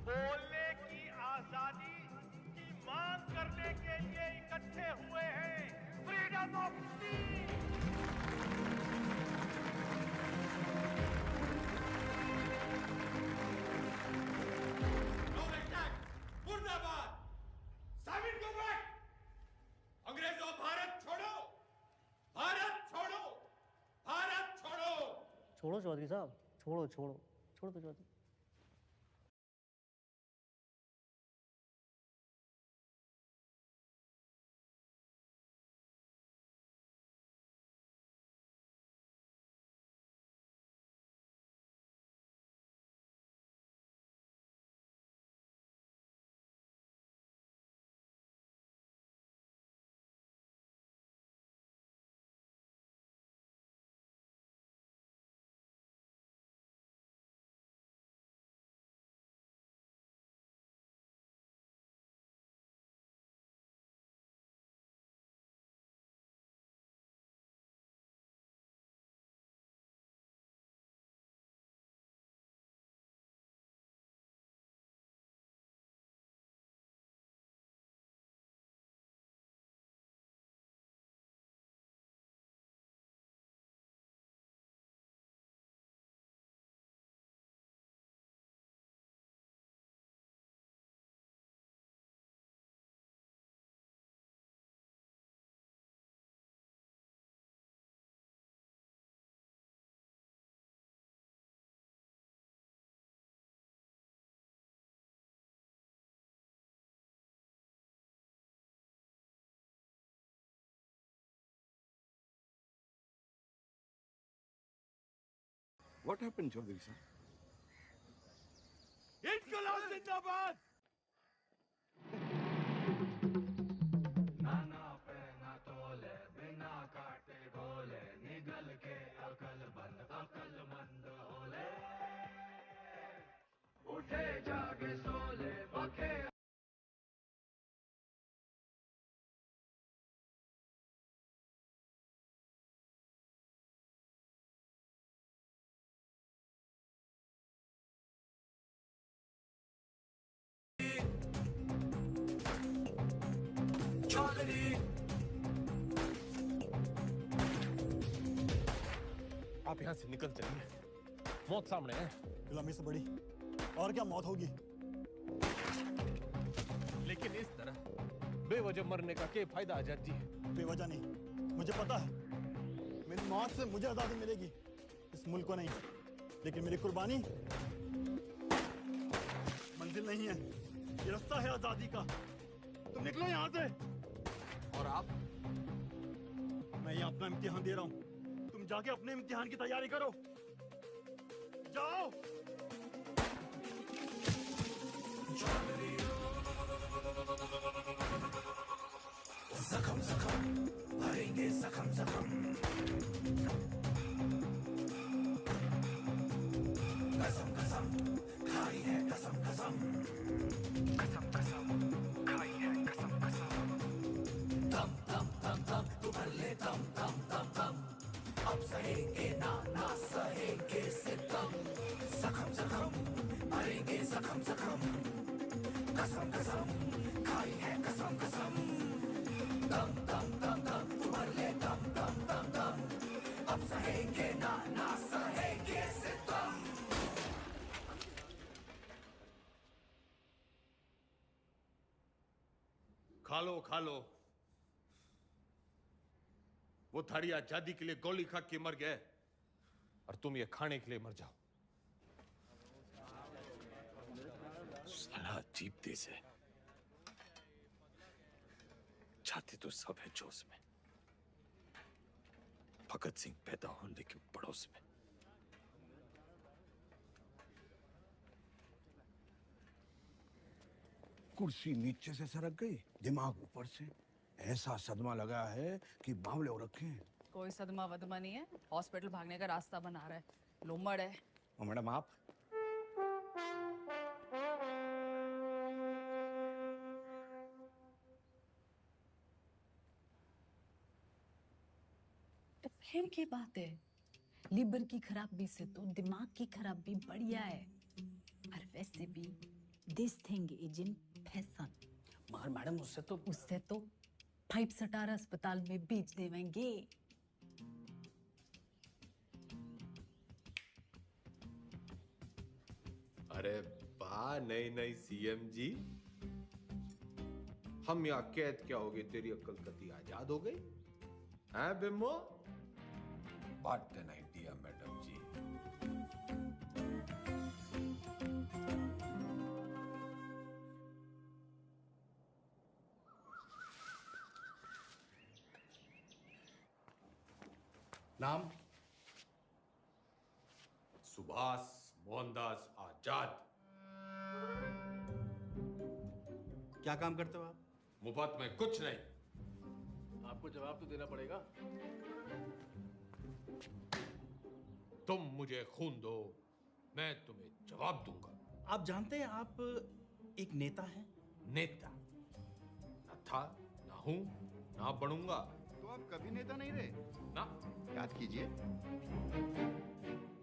बोलने की आजादी की मांग करने के लिए इकट्ठे हुए हैं। Freedom freedom of speech. No attack! मुर्दाबाद! साबित को बैक! अंग्रेजों भारत छोड़ो! भारत छोड़ो! भारत छोड़ो! छोड़ो चौधरी साहब, छोड़ो छोड़ो छोड़ो तो Chaudhary. What happened, Chaudhary sir? इनकलाब जिंदाबाद। नाना पे ना तोले बिना काटे गोले निगल के अकलमंद होले उठे जागे सोले बखे आप यहाँ से निकल चलिए, मौत सामने है। गुलामी से बड़ी और क्या मौत होगी। लेकिन इस तरह बेवजह मरने का क्या फायदा आजाद जी? बेवजह नहीं, मुझे पता है मेरी मौत से मुझे आजादी मिलेगी, इस मुल्क को नहीं। लेकिन मेरी कुर्बानी मंजिल नहीं है, ये रास्ता है आजादी का। तुम निकलो यहाँ से। और आप? मैं यहाँ अपना इम्तिहान दे रहा हूँ, तुम जाके अपने इम्तिहान की तैयारी करो। जाओ। जख्म जख्म भरेंगे जख्म जख्म कसम कसम खाई है कसम कसम कसम कसम खाई है कसम कसम दम दम दम दम तू भर ले दम दम दम दम अब सहेंगे ना सहेंगे सितम जख्म जख्म भरेंगे जख्म जख्म कसम कसम खाई है कसम कसम दम दम दम दम तू भर ले दम दम दम दम अब सहेंगे ना सहेंगे सितम। खा लो वो थारी आजादी के लिए गोली खा के मर गए और तुम ये खाने के लिए मर जाओ। साला अजीब देश है, छाती तो सब है जोश में। भगत सिंह पैदा होने के पड़ोस में। कुर्सी नीचे से सरक गई, दिमाग ऊपर से। ऐसा सदमा लगा है कि बावले हो रखे हैं। कोई सदमा वदमा नहीं है, हॉस्पिटल भागने का रास्ता बना रहा है, लोमड़ है। और मैडम आप? तो फिर क्या बात है, लीवर की खराबी से तो दिमाग की खराबी बढ़िया है। और वैसे भी this thing is in fashion. मगर मैडम उससे तो फाइव स्टार अस्पताल में बेच देवेंगे। अरे वाह, नई नई सीएम जी। हम यहाँ कैद क्या हो गए, तेरी अक्ल कती आजाद हो गई हैं बिम्बो? What an idea madam ji. नाम? सुभाष मोहनदास आजाद। क्या काम करते हो आप? मुफ्त में कुछ नहीं। आपको जवाब तो देना पड़ेगा। तुम मुझे खून दो, मैं तुम्हें जवाब दूंगा। आप जानते हैं आप एक नेता हैं? नेता न था, ना हूं, ना बनूंगा। तो आप कभी नेता नहीं रहे ना? याद कीजिए।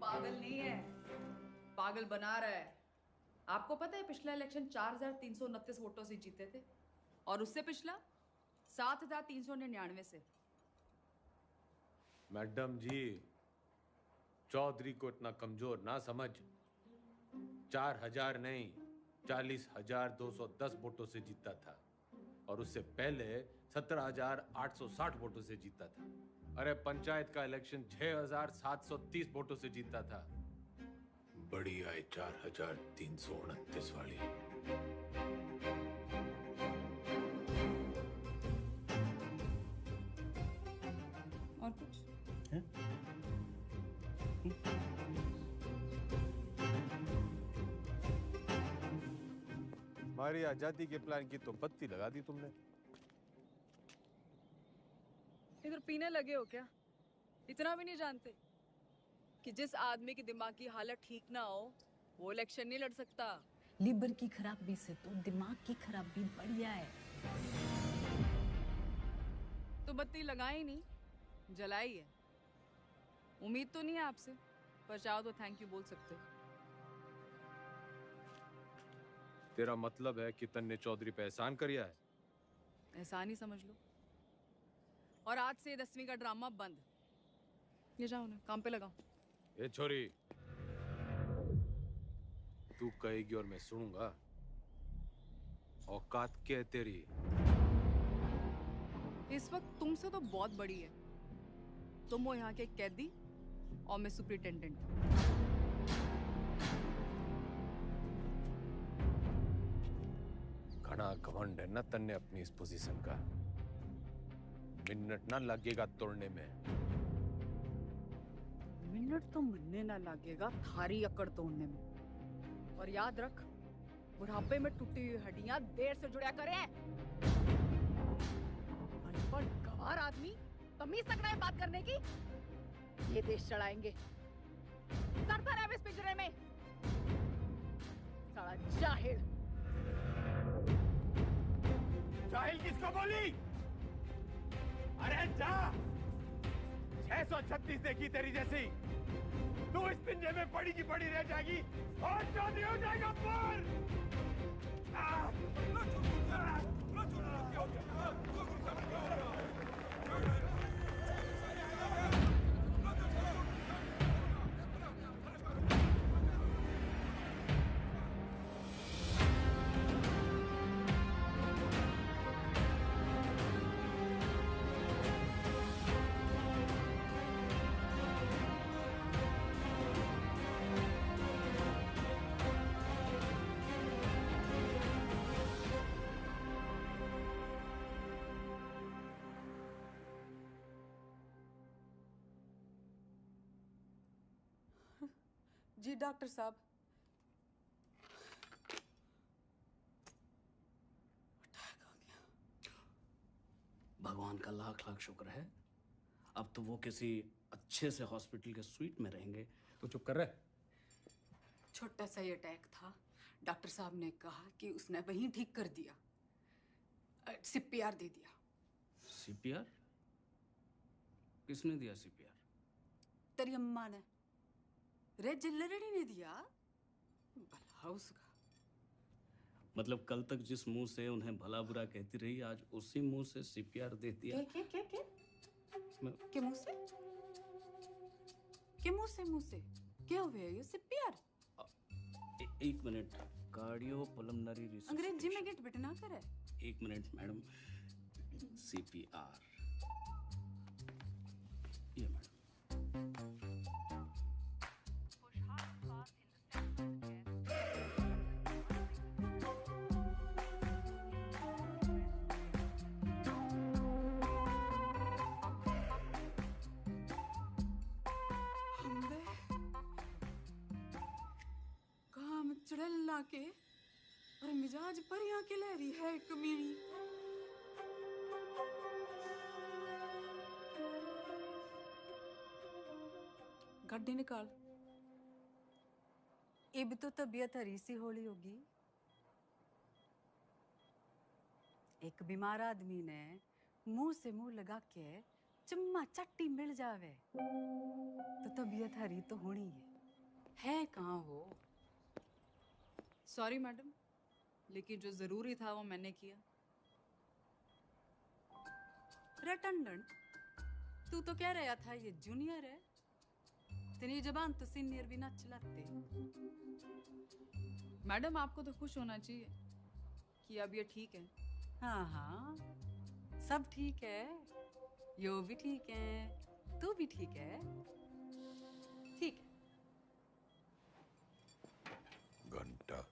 पागल नहीं है, पागल बना रहा है। आपको पता है पिछला इलेक्शन 4,329 वोटों से जीते थे और उससे पिछला 7,399 से। मैडम जी, चौधरी को इतना कमजोर ना समझ। 4,000 नहीं, 40,210 वोटों से जीता था और उससे पहले 17,860 वोटों से जीता था। अरे पंचायत का इलेक्शन 6,730 वोटों से जीता था। बड़ी आई 4,329 वाली। और कुछ? हमारी आजादी के प्लान की तो बत्ती लगा दी तुमने। इधर पीने लगे हो क्या? इतना भी नहीं जानते कि जिस आदमी की दिमाग की हालत ठीक ना हो वो इलेक्शन नहीं लड़ सकता। लीवर की खराबी से तो दिमाग की खराबी बढ़िया है। तो बत्ती लगाई नहीं, जलाई है। उम्मीद तो नहीं है आपसे, पर चाहो तो थैंक यू बोल सकते हो। तेरा मतलब है कि तन्ने चौधरी पे एहसान करिया है? एहसान ही समझ लो। और आज से 10वीं का ड्रामा बंद। ये जाओ ना, काम पे लगाओ। ए छोरी, तू कहेगी और मैं सुनूंगा। औकात क्या है तेरी? इस वक्त तुमसे तो बहुत बड़ी है। तुम हो यहाँ के कैदी और मैं सुपरिटेंडेंट। घना घमंड है ना तन्ने अपनी इस पोजीशन का। मिनट ना लगेगा तोड़ने में। मिनट तो मरने ना लगेगा थारी अकड़ तोड़ने में। और याद रख, बुढ़ापे में टूटी हुई हड्डियां देर से जुड़ा करे। अनपढ़ गंवार आदमी तमीज तक नहीं बात करने की। ये देश चढ़ाएंगे। सड़ता रहे इस पिंजरे में। साला जाहिल। जाहिल किसको बोली? अरे जा! 636 देखी तेरी जैसी। तू इस पिंजरे में पड़ी की पड़ी रह जाएगी और चौधरी हो जाएगा पर। जी डॉक्टर साहब। भगवान का लाख लाख शुक्र है, अब तो वो किसी अच्छे से हॉस्पिटल के स्वीट में रहेंगे। तो चुप कर रहे। छोटा सा ही अटैक था। डॉक्टर साहब ने कहा कि उसने वहीं ठीक कर दिया। सीपीआर दे दिया। सीपीआर? किसने दिया सीपीआर? तेरी अम्मा ने। रेड जिल्लरड़ी ने दिया। भला उसका। मतलब कल तक जिस मुंह से उन्हें भला बुरा कहती रही, आज उसी मुंह से सीपीआर दे दिया। मैं- के मुंह से? के मुंह से? क्या हुआ ये सीपीआर? एक मिनट, कार्डियो पल्मोनरी अंग्रेजी में गेट बेटे ना करे। एक मिनट मैडम, सीपीआर ये मैडम। काम चढ़ला के और मिजाज पर यहाँ के लहरी है कमीनी। गड्डी निकाल। अब तो तबीयत हरी सी होली होगी। एक बीमार आदमी ने मुंह से मुंह लगा के चम्मा चट्टी मिल जावे तो तबीयत हरी तो होनी है कहाँ वो? सॉरी मैडम, लेकिन जो जरूरी था वो मैंने किया। रटंडन, तू तो कह रहा था ये जूनियर है, तेरी जबान तो सीनियर भी ना चलाते। मैडम आपको तो खुश होना चाहिए कि अब ये ठीक है। हाँ हाँ, सब ठीक है, यो भी ठीक है, तू भी ठीक है, ठीक है। घंटा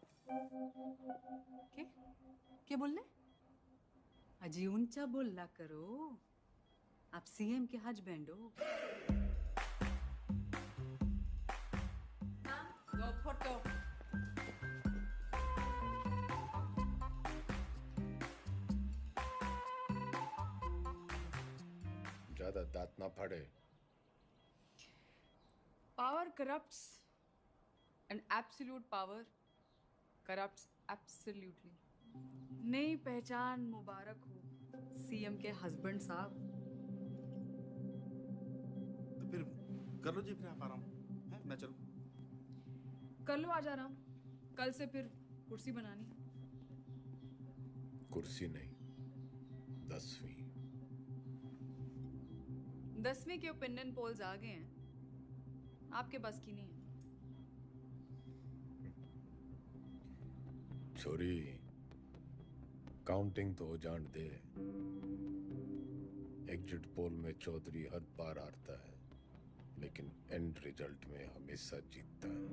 क्या बोलने? अजी ऊंचा बोला करो, आप सीएम के हस्बैंड हो। दो फोटो। ज्यादा दांत ना फाड़े। Power corrupts and absolute power corrupts absolutely. नई पहचान मुबारक हो सीएम के हस्बैंड साहब। तो फिर कर लो जी, फिर आप आराम है, मैं चलूं। कर लो, आज आराम। कल से फिर कुर्सी बनानी। कुर्सी नहीं, 10वीं। 10वीं के ओपिनियन पोल्स आ गए हैं, आपके बस की नहीं है। छोरी, काउंटिंग तो हो जान दे। एग्जिट पोल में चौधरी हर बार हारता है, लेकिन एंड रिजल्ट में हमेशा जीतता है।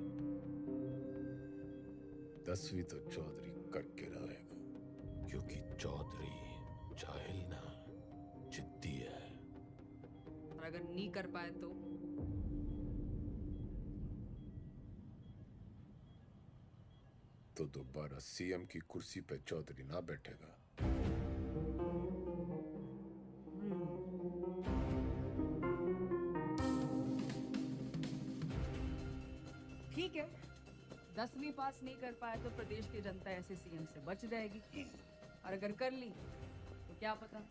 10वीं तो चौधरी करके रहेगा, क्योंकि चौधरी जाहिल ना, जिद्दी है। और अगर नहीं कर पाए तो दोबारा सीएम की कुर्सी पे चौधरी ना बैठेगा। ठीक है, 10वीं पास नहीं कर पाए तो प्रदेश की जनता ऐसे सीएम से बच जाएगी, और अगर कर ली तो क्या पता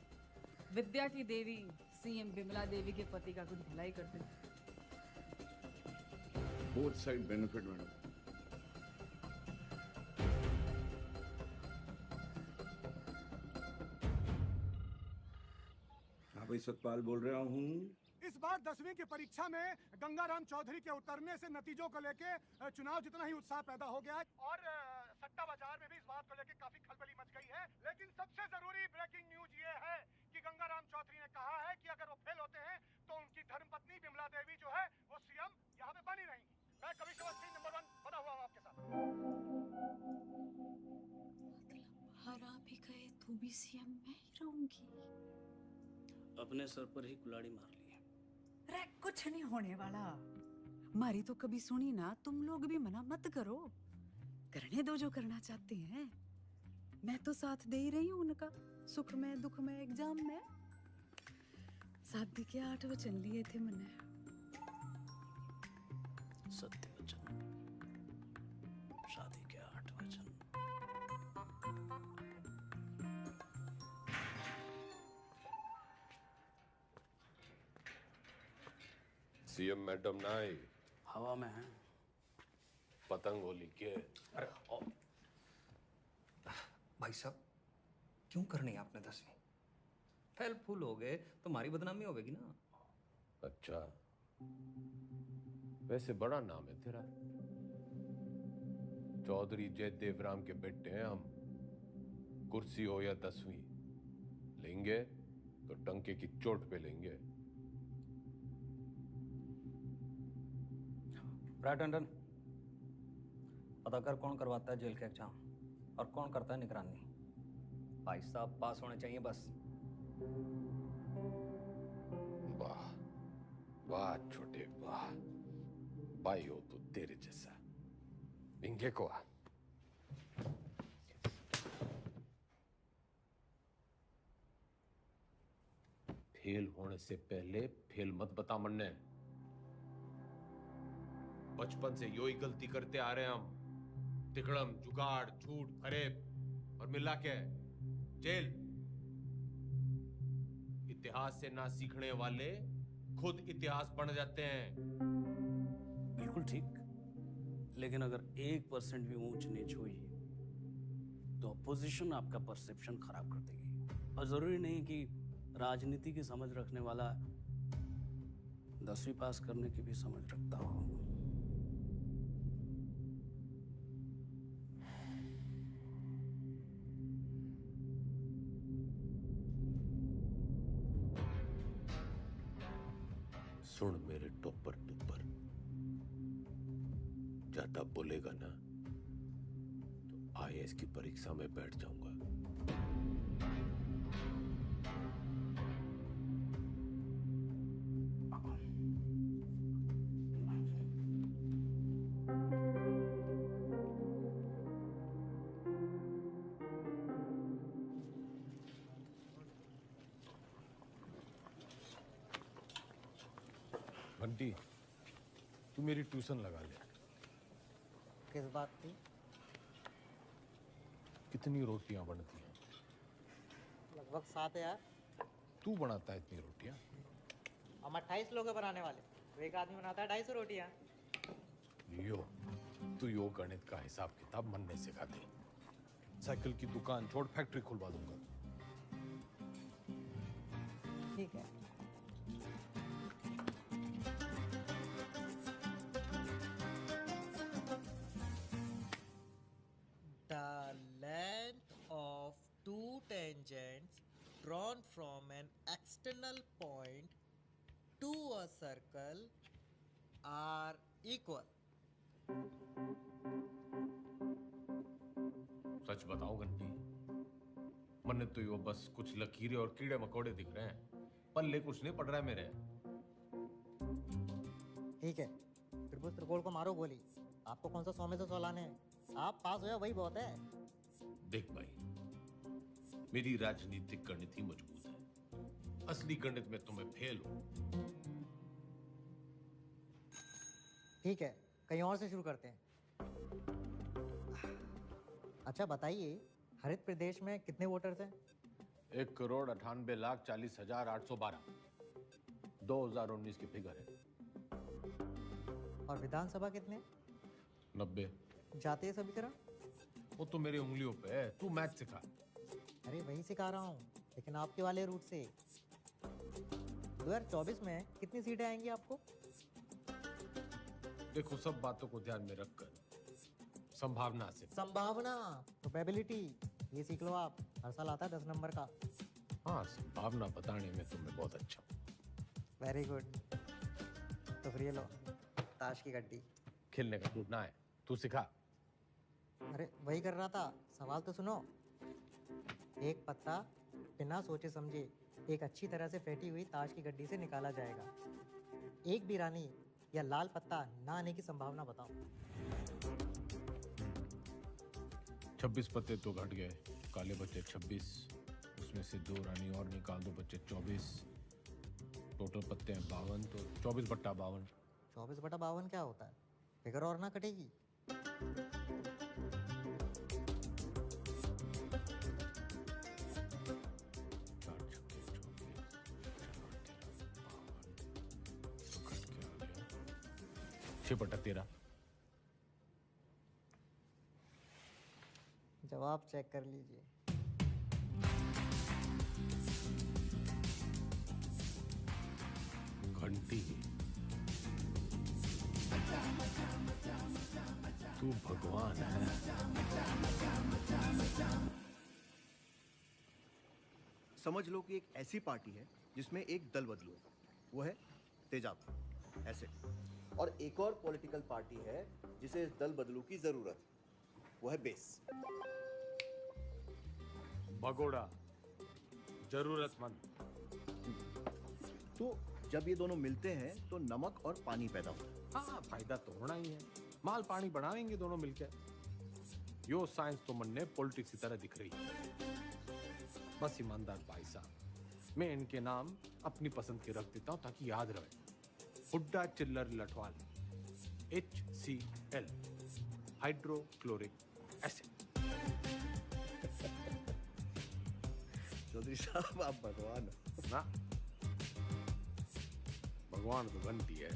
विद्या की देवी सीएम बिमला देवी के पति का कुछ भलाई कर दे। Both side benefit madam. हाँ भाई, सतपाल बोल रहा हूँ। इस बार 10वीं की परीक्षा में गंगाराम चौधरी के उतरने से नतीजों को लेके चुनाव जितना ही उत्साह पैदा हो गया है, और सट्टा बाजार में भी इस बात को लेके काफी खलबली मच गई है। लेकिन सबसे जरूरी ब्रेकिंग न्यूज ये है कि गंगाराम चौधरी ने कहा है कि अगर वो फेल होते हैं तो उनकी धर्मपत्नी बिमला देवी जो है वो सीएम यहाँ पे बनी रहेंगी। मैं कमिश्नर सिंह नंबर 1 बना हुआ हूँ आपके साथ। हरा भी गए तो भी सीएम मैं ही रहूंगी। अपने सर पर ही कुल्हाड़ी मार ली है। अरे कुछ नहीं होने वाला, मारी तो कभी सुनी ना। तुम लोग भी मना मत करो, करने दो जो करना चाहते हैं। मैं तो साथ दे ही रही हूँ उनका, सुख में दुख में एग्जाम में। शादी के 8 वचन लिए थे मैंने। सत्य वचन, शादी के 8 वचन। सीएम मैडम ना आई, हवा में है। पतंग होली के। अरे भाई साहब क्यों करनी है आपने 10वीं? हेल्पफुल हो गए तो हमारी बदनामी होगी ना। अच्छा, वैसे बड़ा नाम है तेरा। चौधरी जयदेव राम के बेटे हैं हम। कुर्सी हो या 10वीं, लेंगे तो डंके की चोट पे लेंगे। राइट टंडन, पता कर कौन करवाता है जेल का एग्जाम और कौन करता है निगरानी। भाई साहब पास होने चाहिए बस। वाह वाह छोटे वाह, भाई हो तो तेरे जैसा। इंगे को आ। फेल होने से पहले फेल मत बता मन्ने। बचपन से यो ही गलती करते आ रहे हैं हम। तिकड़म, जुगाड़, झूठ, फरेब और मिला के जेल। इतिहास से ना सीखने वाले खुद इतिहास बन जाते हैं। बिल्कुल ठीक, लेकिन अगर 1% भी ऊंच नीच हुई तो अपोजिशन आपका परसेप्शन खराब कर देगी। और जरूरी नहीं कि राजनीति की समझ रखने वाला 10वीं पास करने की भी समझ रखता हो। सुन मेरे टोपर टुपर, ज्यादा बोलेगा ना तो आईएएस की परीक्षा में बैठ जाऊंगा। बंटी, तू मेरी ट्यूशन लगा ले। किस बात की? कितनी रोटियां बनती हैं? लगभग 7 यार। तू बनाता है इतनी रोटियां? हम 28 लोग हैं बनाने वाले, तो एक आदमी बनाता है 250 रोटियां। यो, तू यो गणित का हिसाब किताब मनने सिखा दे। साइकिल की दुकान छोड़ फैक्ट्री खुलवा दूंगा। ठीक है। The length of two tangents drawn from an external point to a circle are equal. सच बताओ घंटी, मन तो यो बस कुछ लकीरें और कीड़े मकोड़े दिख रहे हैं, पल्ले कुछ नहीं पड़ रहा है मेरे। ठीक है, त्रिभुज त्रिकोण को मारो गोली। आपको कौन सा 100 में से 100 लाने हैं? आप पास हो या वही बहुत है। देख भाई, मेरी राजनीतिक गणित ही मजबूत है, असली गणित में तुम्हें फेल हो। ठीक है, कहीं और से शुरू करते हैं। अच्छा बताइए, हरित प्रदेश में कितने वोटर्स हैं? 1,98,40,812 2019 की फिगर है। और विधानसभा कितने? 90। जातीय समीकरण? वो तो मेरी उंगलियों पे है, तू मैथ सिखा। अरे वही सिखा रहा हूँ, लेकिन आपके वाले रूट से। 2024 में कितनी सीटें आएंगी आपको? देखो, सब बातों को ध्यान में रखकर संभावना से। संभावना, प्रोबेबिलिटी, ये सीख लो आप। हर साल आता है 10 नंबर का। हाँ, संभावना बताने में तुम्हें बहुत अच्छा। Very good. तो फिर ये लो, ताश की गड्डी। खेलने का मूड ना है, तू सिखा। अरे वही कर रहा था, सवाल तो सुनो। एक पत्ता बिना सोचे समझे एक अच्छी तरह से फेंटी हुई ताश की गड्डी से निकाला जाएगा। एक भी रानी या लाल पत्ता ना आने की संभावना बताओ। 26 पत्ते तो घट गए, काले बच्चे 26, उसमें से 2 रानी और निकाल दो, बच्चे 24। टोटल पत्ते हैं 52, तो 24/52। 24/52 क्या होता है? फिगर और ना कटेगी। बटा 13। जवाब चेक कर लीजिए। बेटी, तू भगवान है। समझ लो कि एक ऐसी पार्टी है जिसमें एक दल बदलू है, वो है तेजाब, ऐसे। और एक और पॉलिटिकल पार्टी है जिसे इस दल बदलू की जरूरत है, वो है बेस। भगोड़ा, जरूरतमंद। तो जब ये दोनों मिलते हैं तो नमक और पानी पैदा होता है। हाँ, फायदा तो होना ही है। माल पानी बढ़ाएंगे दोनों मिलकर। यो साइंस तो मन ने पॉलिटिक्स की तरह दिख रही है। बस ईमानदार भाई साहब, मैं इनके नाम अपनी पसंद के रख देता हूं ताकि याद रहे। Hooda Chillar Lathwal, HCl, hydrochloric acid. Chaudhary साहब आप भगवान हो। ना, भगवान तो बनती है।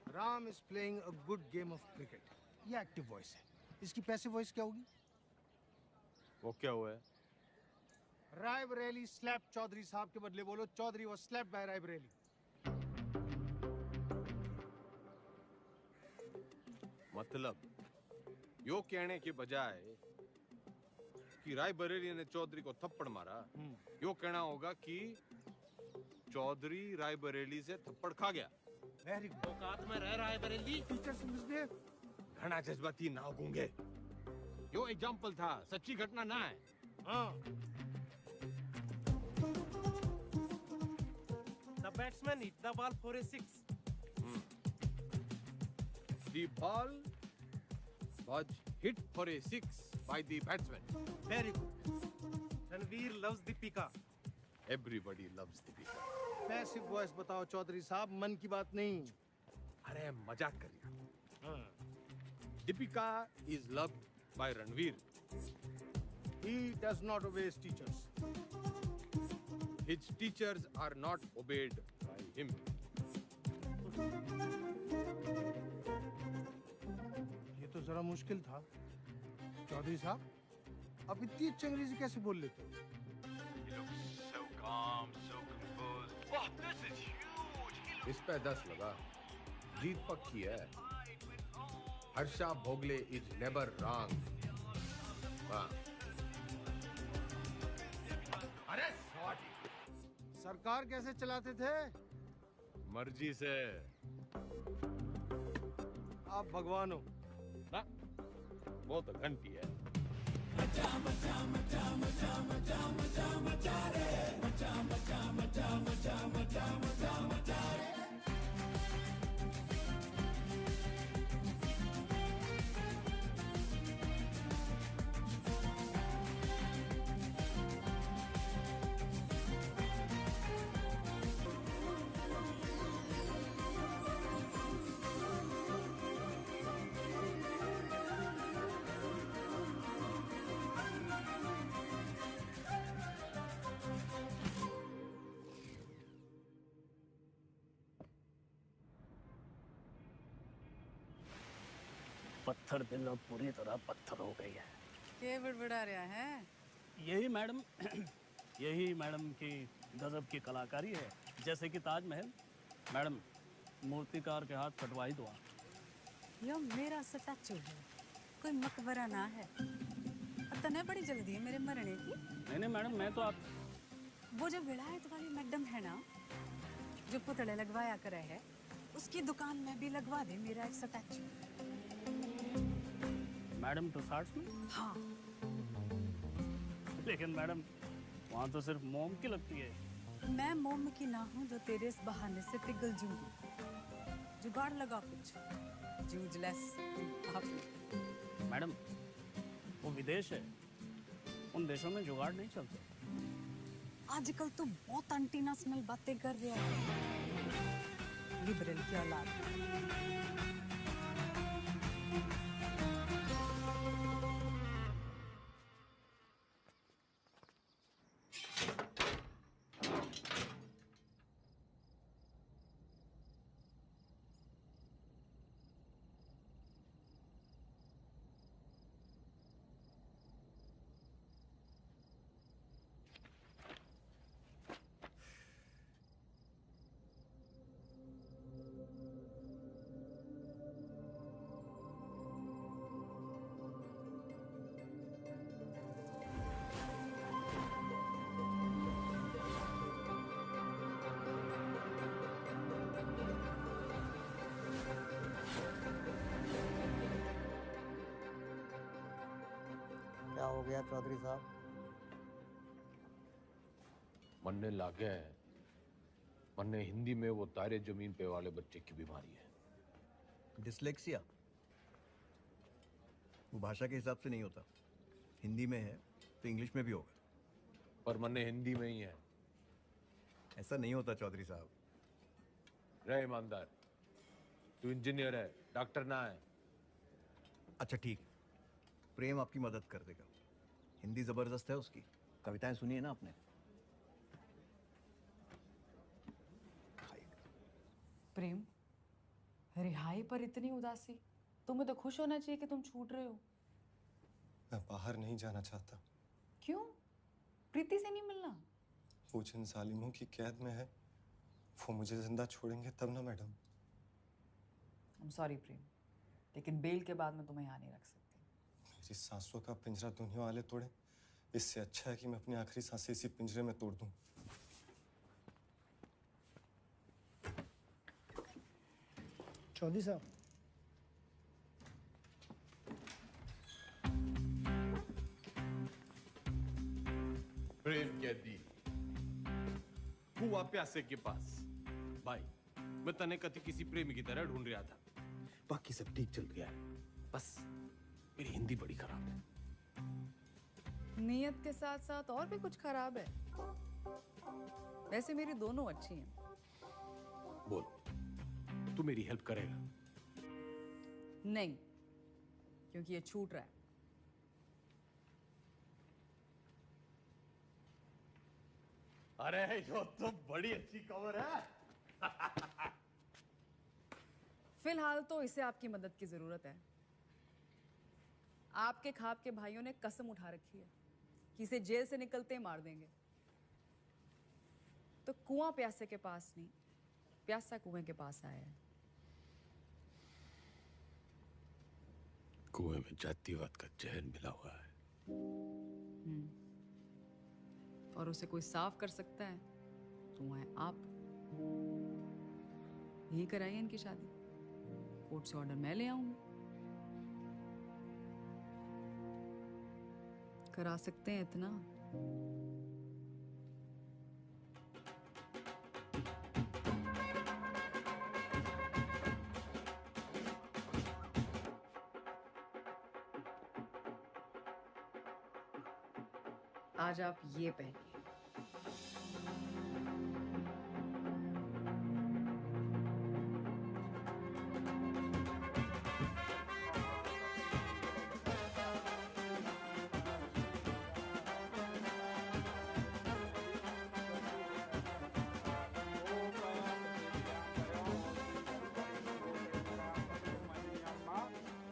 Ram is playing a good game of cricket. ये एक्टिव वॉइस है, इसकी पैसिव वॉइस क्या होगी? वो क्या हुआ है? रायबरेली स्लैप चौधरी साहब के बदले बोलो Chaudhary was slapped by Raebareli. मतलब यो कहने के बजाय कि रायबरेली ने चौधरी को थप्पड़ मारा, यो कहना होगा कि चौधरी रायबरेली से थप्पड़ खा गया। Very good. औकात में रह रायबरेली। Teachers misbehave. घना जज्बाती ना गूंगे। यो एग्जाम्पल था, सच्ची घटना ना है। हाँ। The batsman hit the ball for a 6. The ball was hit for a 6 by the batsman. Very good. Ranveer loves Deepika. Everybody loves Deepika. Passive voice बताओ चौधरी साहब, मन की बात नहीं। अरे मजाक कर रहा। Deepika is loved by Ranveer. He does not obey his teachers. His teachers are not obeyed by him. ये तो जरा मुश्किल था। चौधरी साहब, आप इतनी अच्छी अंग्रेजी कैसे बोल लेते हो? So calm, so composed. Oh, this is huge. इस पे 10 लगा। जीत पक्की है। Harsha Bhogle is never wrong. हाँ। अरे सरकार कैसे चलाते थे? मर्जी से। आप भगवान हो ना? वो तो घंटी है। पत्थर दिल अब पूरी तरह पत्थर हो गई है। के बड़बड़ा रहा है? यही मैडम यही मैडम की गजब की कलाकारी है। जैसे कि ताजमहल। मैडम, मूर्तिकार के हाथ कटवाई दो। यो मेरा स्टैचू है, कोई मकबरा ना है। और तने बड़ी जल्दी है मेरे मरने की। नहीं मैडम, मैं तो आप वो जो विलायत वाली मैडम है ना, जो पुतले लगवाया करे है, उसकी दुकान में भी लगवा दे मेरा एक स्टैचू। मैडम तो 60 में? हाँ। लेकिन मैडम, वहाँ तो सिर्फ मोम की लगती है। मैं मोम की ना हूँ जो तेरे इस बहाने से पिघल जूंगी। जुगाड़ लगा कुछ। जूझलेस आप। मैडम, वो विदेश है, उन देशों में जुगाड़ नहीं चलते। आजकल तो बहुत अंटीना स्मेल बातें कर रहे हैं। लिबरल की औलाद। हो गया चौधरी साहब? मन्ने लागे है, मन्ने हिंदी में वो तारे जमीन पे वाले बच्चे की बीमारी है। डिसलेक्सिया वो भाषा के हिसाब से नहीं होता, हिंदी में है तो इंग्लिश में भी होगा। पर मन्ने हिंदी में ही है। ऐसा नहीं होता चौधरी साहब। रहे ईमानदार, तू इंजीनियर है, डॉक्टर ना है। अच्छा ठीक, प्रेम आपकी मदद कर देगा। हिंदी जबरदस्त है उसकी, कविताएं सुनी है ना आपने? प्रेम, रिहाई पर इतनी उदासी? तुम्हें तो खुश होना चाहिए कि तुम छूट रहे हो। मैं बाहर नहीं जाना चाहता। क्यों? प्रीति से नहीं मिलना? वो जिन जालिमों की कैद में है वो मुझे जिंदा छोड़ेंगे तब ना मैडम। I'm sorry प्रेम, लेकिन बेल के बाद मैं तुम्हें यहाँ नहीं रख सकती। मेरी सांसों का पिंजरा दुनिया वाले तोड़े, इससे अच्छा है कि मैं अपनी आखिरी सांसें इसी पिंजरे में तोड़ दूं। चौधरी साहब, प्रेम कैदी हुआ प्यासे के पास। भाई, मैं तने कति किसी प्रेमी की तरह ढूंढ रहा था। बाकी सब ठीक चल गया है, बस मेरी हिंदी बड़ी खराब है। नियत के साथ साथ और भी कुछ खराब है। वैसे मेरी दोनों अच्छी हैं। बोल, तू मेरी हेल्प करेगा? नहीं, क्योंकि ये छूट रहा है। अरे यो तो बड़ी अच्छी खबर है। फिलहाल तो इसे आपकी मदद की जरूरत है। आपके खाप के भाइयों ने कसम उठा रखी है कि इसे जेल से निकलते ही मार देंगे। तो कुआं प्यासे के पास नहीं, प्यासा कुएं के पास आया है। कुएं में जातिवाद का जहर मिला हुआ है। और उसे कोई साफ कर सकता है तो वो है आप। यही कराइए इनकी शादी, कोर्ट से ऑर्डर मैं ले आऊंगी। करा सकते हैं इतना? आज आप ये पहनिए।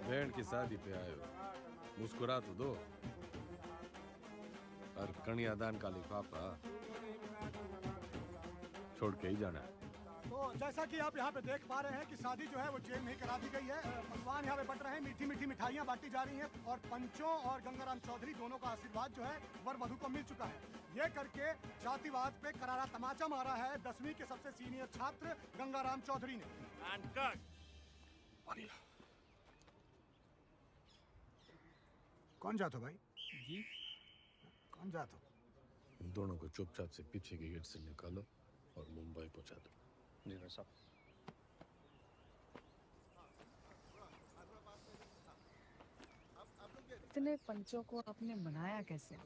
बहन की शादी पे आए हो, मुस्कुरा तो दो। और कन्यादान का लिफाफा छोड़ के ही जाना है। तो जैसा कि आप यहाँ पे देख पा रहे हैं कि शादी जो है वो जेल में ही करा दी गई है। पकवान यहाँ पे बट रहे हैं, मीठी मीठी मिठाइयाँ बांटी जा रही हैं और पंचों और गंगाराम चौधरी दोनों का आशीर्वाद जो है वर वधू को मिल चुका है। ये करके जातिवाद पे करारा तमाचा मारा है 10वीं के सबसे सीनियर छात्र गंगाराम चौधरी ने। कौन जात हो भाई? जी कौन जात हो? इन दोनों को चुपचाप से पीछे के गेट से निकालो और मुंबई पहुंचा दो। जी भाई साहब। इतने पंचों को आपने मनाया कैसे?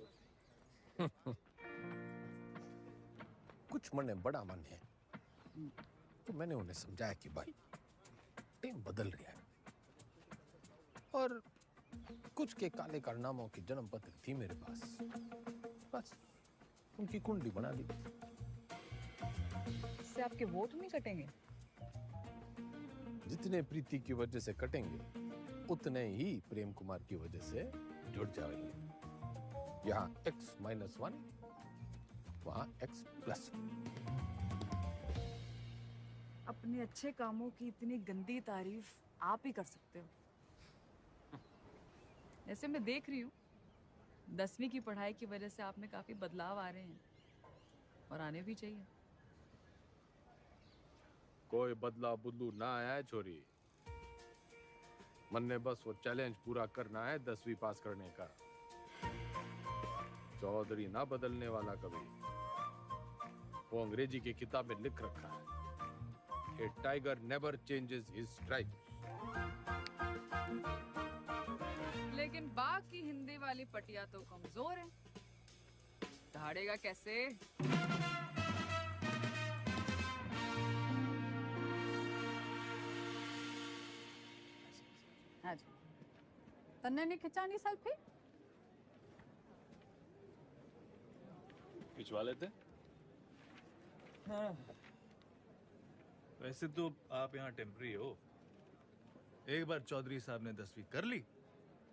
कुछ मन बड़ा मन है, तो मैंने उन्हें समझाया कि भाई टाइम बदल रहा है और कुछ के काले कारनामों की जन्म पत्र थी मेरे पास, बस उनकी कुंडली बना दी। इससे आपके वोट नहीं कटेंगे? जितने प्रीति की वजह से कटेंगे उतने ही प्रेम कुमार की वजह से जुड़ जाएंगे। यहाँ X-1, वहाँ X+। अपने अच्छे कामों की इतनी गंदी तारीफ आप ही कर सकते हो। ऐसे मैं देख रही हूँ 10वीं की पढ़ाई की वजह से आप में काफी बदलाव आ रहे हैं और आने भी चाहिए। कोई बदलाव बुदलू ना आया है छोरी। मन ने बस वो चैलेंज पूरा करना है 10वीं पास करने का। चौधरी ना बदलने वाला कभी। वो अंग्रेजी की किताब में लिख रखा है, a tiger never changes his stripes. लेकिन बाकी हिंदी वाली पटिया तो कमजोर है, दहाड़ेगा कैसे? हाँ जी, तन्ने नहीं खिंचानी सेल्फी? खिंचवा लेते। हाँ। वैसे तो आप यहाँ टेम्पररी हो, एक बार चौधरी साहब ने 10वीं कर ली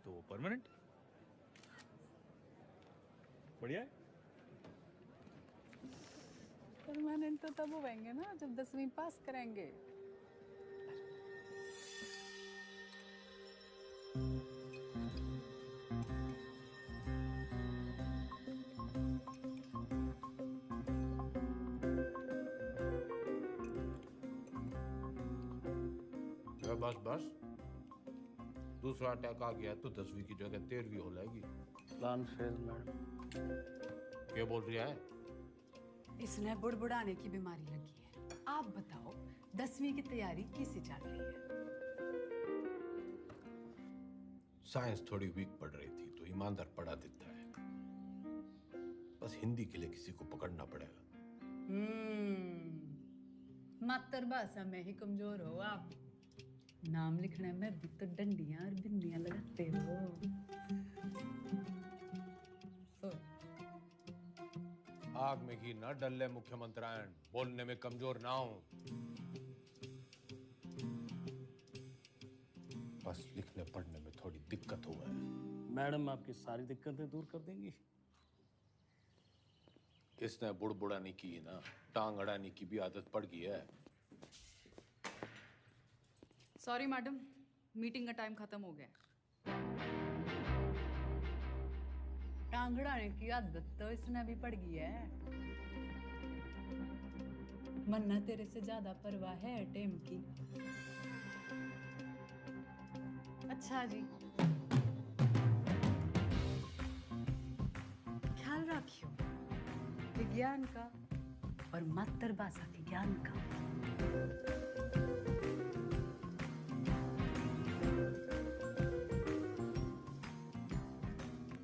तो वो परमानेंट। बढ़िया है। परमानेंट तो तब होंगे ना जब 10वीं पास करेंगे। बस बस, दूसरा अटैक आ गया तो 10वीं की जगह 13वीं हो जाएगी। Plan fail madam. क्या बोल रही है? इसने बुड़बुड़ाने की बीमारी लगी है। आप बताओ 10वीं की तैयारी कैसी चल रही है? साइंस थोड़ी वीक पड़ रही थी तो ईमानदार पढ़ा देता है, बस हिंदी के लिए किसी को पकड़ना पड़ेगा। मातृभाषा में ही कमजोर हो आप, नाम लिखने में भी तो डंडियां और बिंदियां लगाते हो। आग में घी न डले मुख्यमंत्रियान, बोलने में कमजोर ना हो, बस लिखने पढ़ने में थोड़ी दिक्कत हुआ है। मैडम आपकी सारी दिक्कतें दूर कर देंगी। इसने बुड़बुड़ाने की ना, टांग अड़ाने की भी आदत पड़ गई है। सॉरी मैडम, मीटिंग का टाइम खत्म हो गया। टांगड़ाने की आदत तो इसने भी पड़ गई है। मन्ना तेरे से ज्यादा परवाह है टेम की। अच्छा जी, ख्याल रखियो विज्ञान का और मातृभाषा के ज्ञान का।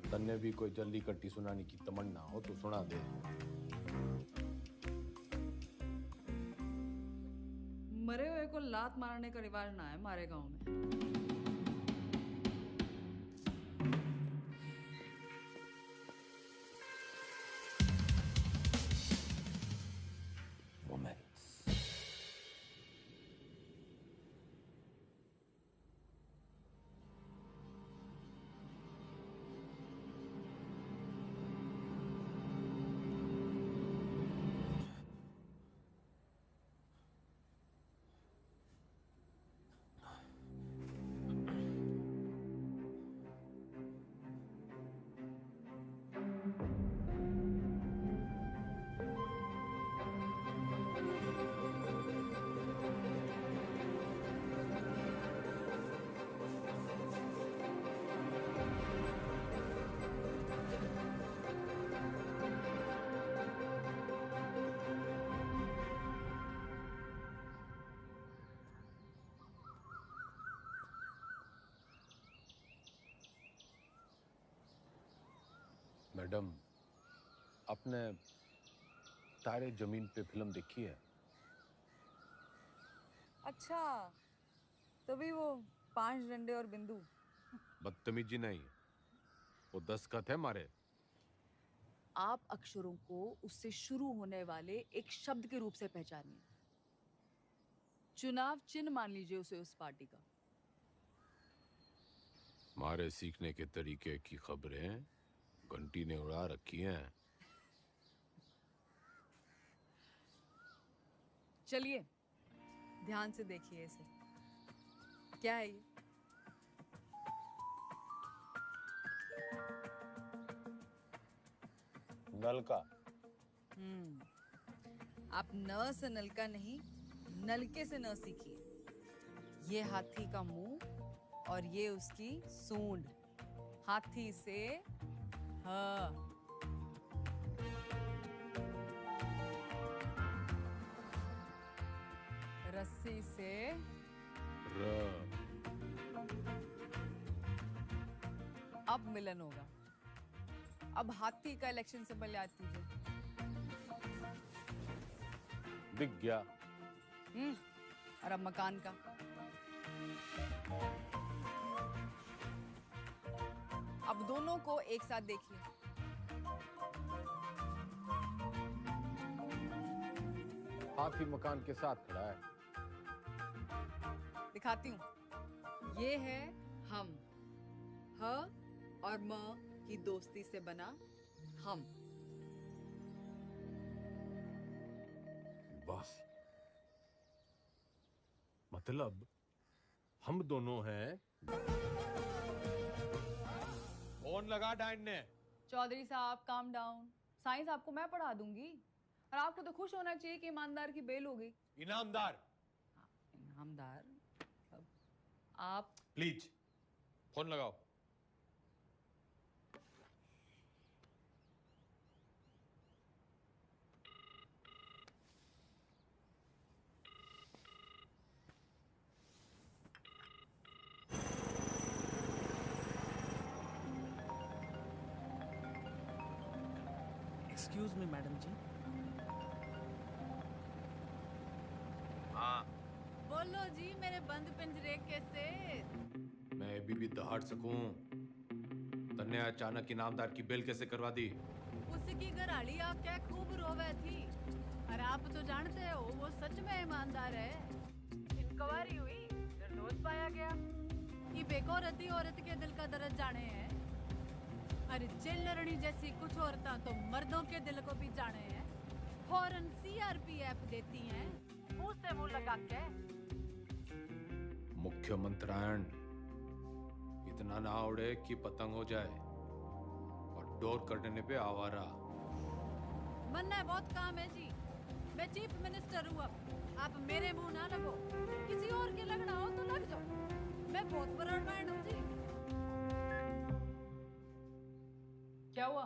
तन्ने भी कोई जल्दी कट्टी सुनाने की तमन्ना हो तो सुना दे। मरे हुए को लात मारने का रिवाज ना है हमारे गांव में। मैडम, आपने तारे जमीन पे फिल्म देखी है? अच्छा, तभी वो 5 डंडे और बिंदु। बदतमीजी नहीं, वो दस्तखत है मारे। आप अक्षरों को उससे शुरू होने वाले एक शब्द के रूप से पहचानिए। चुनाव चिन्ह मान लीजिए उसे उस पार्टी का। मारे सीखने के तरीके की खबरें घंटी ने उड़ा रखी हैं। चलिए ध्यान से देखिए इसे। क्या है ये? नलका। आप न से नलका नहीं, नलके से न सीखिए। ये हाथी का मुंह और ये उसकी सूंड। हाथी से ह, रस्सी से अब मिलन होगा। अब हाथी का इलेक्शन सिंबल याद कीजिए। दिख गया। और अब मकान का। अब दोनों को एक साथ देखिए। हाथी मकान के साथ खड़ा है। दिखाती हूँ। ये है हम, ह और म की दोस्ती से बना हम। बस मतलब हम दोनों हैं। फोन लगा डैड ने। चौधरी साहब काम डाउन। साइंस आपको मैं पढ़ा दूंगी और आपको तो खुश होना चाहिए कि ईमानदार की बेल हो गई। इनामदार। इनामदार आप प्लीज फोन लगाओ। एक्सक्यूज मी मैडम जी। हाँ, बोलो जी मेरे बंद पिंजरे के से। मैं अभी भी दहाड़ सकूं। तन्ने अचानक इनामदार की बेल कैसे करवा दी? उसकी घराली आके खूब रोवे थी और आप तो जानते हो वो सच में ईमानदार है। इंक्वायरी हुई, निर्दोष पाया गया। ये बेगौरती औरत के दिल का दर्द जाने हैं। अरे जेलरनी जैसी कुछ औरतें तो मर्दों के दिल को भी जाने हैं। फौरन सीआरपीएफ देती हैं, मुंह से मुंह लगा के। मुख्यमंत्रायण इतना ना उड़े कि पतंग हो जाए और डोर कटने पे आवारा। मन है बहुत काम है जी। मैं चीफ मिनिस्टर हूँ अब। आप मेरे मुंह ना लगो। किसी और के लगना हो तो लग जाओ। मैं बहुत बड़ा मैन हूँ जी। क्या हुआ?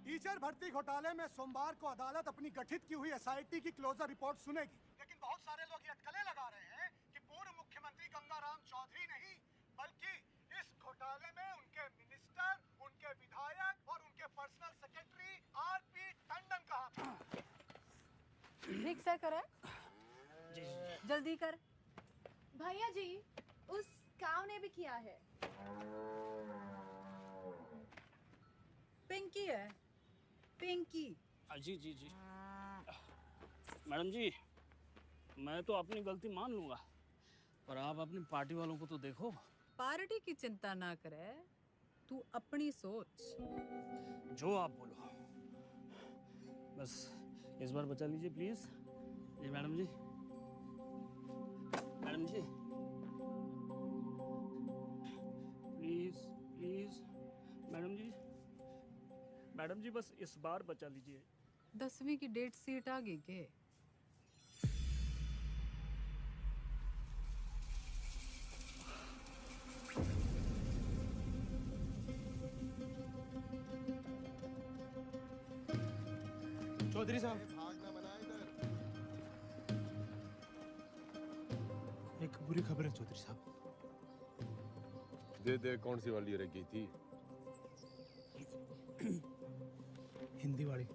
टीचर भर्ती घोटाले में सोमवार को अदालत अपनी गठित की हुई एसआईटी की क्लोजर रिपोर्ट सुनेगी। लेकिन बहुत सारे लोग ये अटकलें लगा रहे हैं कि पूर्व मुख्यमंत्री गंगाराम चौधरी नहीं बल्कि इस घोटाले में उनके मिनिस्टर, उनके विधायक और उनके पर्सनल सेक्रेटरी आरपी टंडन का हाथ है। ठीक से करे। जल्दी कर। भैया जी उस काव ने भी किया है। पिंकी है। पिंकी। जी जी जी मैडम जी, मैं तो अपनी गलती मान लूंगा, पर आप अपनी पार्टी वालों को तो देखो। पार्टी की चिंता ना करे, तू अपनी सोच। जो आप बोलो, बस इस बार बचा लीजिए प्लीज। जी madam ji. Madam ji please please. Madam ji, madam ji बस इस बार बचा लीजिए। 10वीं की डेट सीट आ गई के? चौधरी साहब, एक बुरी खबर है चौधरी साहब। दे कौन सी वाली रह गई थी? हिंदी वाली।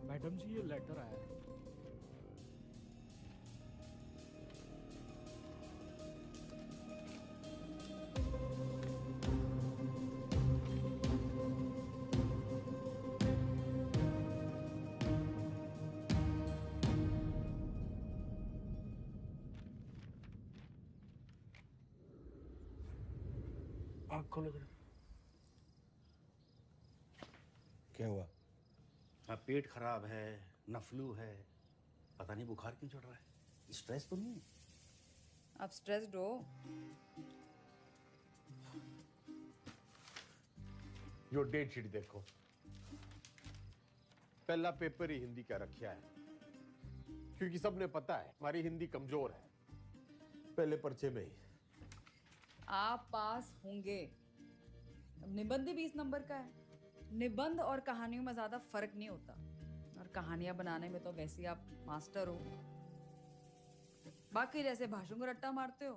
मैडम जी, ये लेटर आया है। आँख खोलो जरा। क्या हुआ? हाँ, पेट खराब है, न फ्लू है, पता नहीं बुखार क्यों चढ़ रहा है। स्ट्रेस तो नहीं है? आप स्ट्रेस्ड हो? यो डेट शीट देखो, पहला पेपर ही हिंदी का रखा है, क्योंकि सबने पता है हमारी हिंदी कमजोर है। पहले पर्चे में ही आप पास होंगे। अब निबंध ही 20 नंबर का है। निबंध और कहानियों में ज्यादा फर्क नहीं होता, और कहानियां बनाने में तो वैसे ही आप मास्टर हो। बाकी जैसे भाषण को रट्टा मारते हो,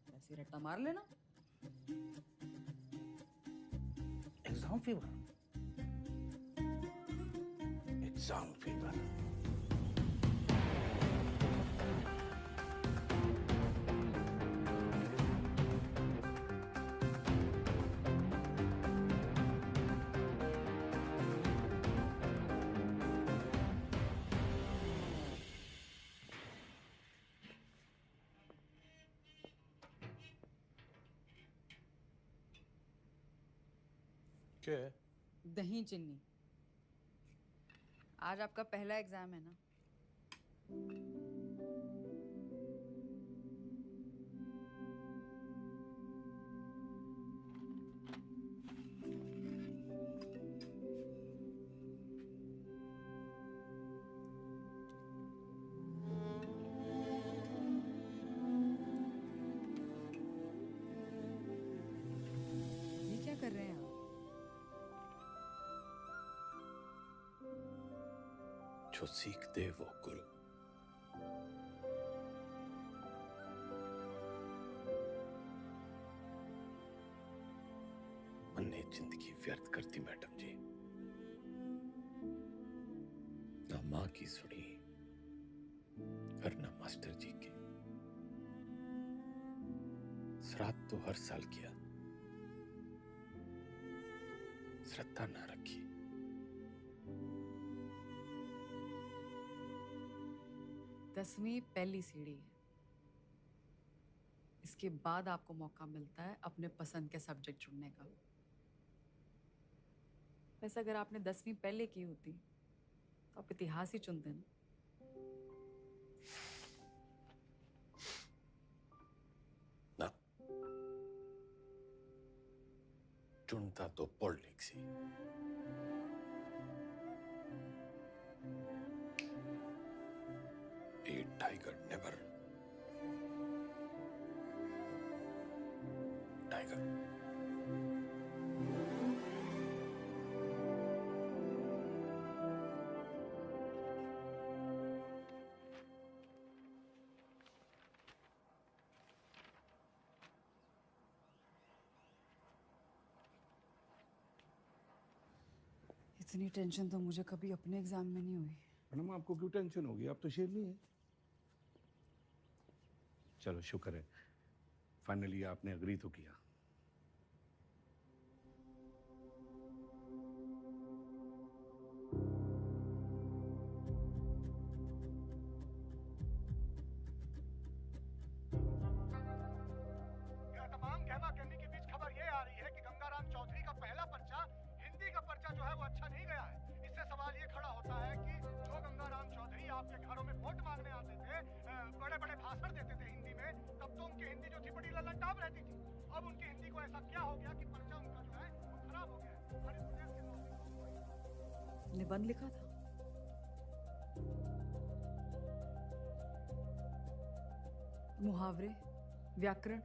वैसे ही रट्टा मार लेना। Exam fever. Exam fever. क्या है? दही चिन्नी। आज आपका पहला एग्जाम है ना? ये क्या कर रहे हैं आप? जो सीख दे वो गुरु। मैंने जिंदगी व्यर्थ कर दी मैडम जी, ना माँ की सुनी और ना मास्टर जी की। श्राद्ध तो हर साल किया, श्रद्धा ना रखी। 10वीं पहली सीढ़ी है। इसके बाद आपको मौका मिलता है अपने पसंद के सब्जेक्ट चुनने का। वैसे अगर आपने 10वीं पहले की होती तो आप इतिहास ही चुनते ना। ना, चुनता तो politics he. A tiger never. Tiger. इतनी टेंशन तो मुझे कभी अपने एग्जाम में नहीं हुई। मैडम, आपको क्यों टेंशन होगी? आप तो शेरनी है। चलो शुक्र है, फाइनली आपने अग्री तो किया। तमाम कहमा कहनी के बीच खबर ये आ रही है कि गंगाराम चौधरी का पहला पर्चा, हिंदी का पर्चा जो है वो अच्छा नहीं गया है। इससे सवाल ये खड़ा होता है कि जो गंगाराम चौधरी आपके घरों में वोट मांगने आते थे, बड़े बड़े भाषण देते थे हिंदी में, तब तो उनकी हिंदी जो थी बड़ी लल्लनटाप रहती थी। अब उनकी हिंदी को ऐसा क्या हो गया कि पर्चा उनका जो है वो खराब हो गया है। हर इस प्रदेश के लोग निबंध लिखा था। मुहावरे, व्याकरण।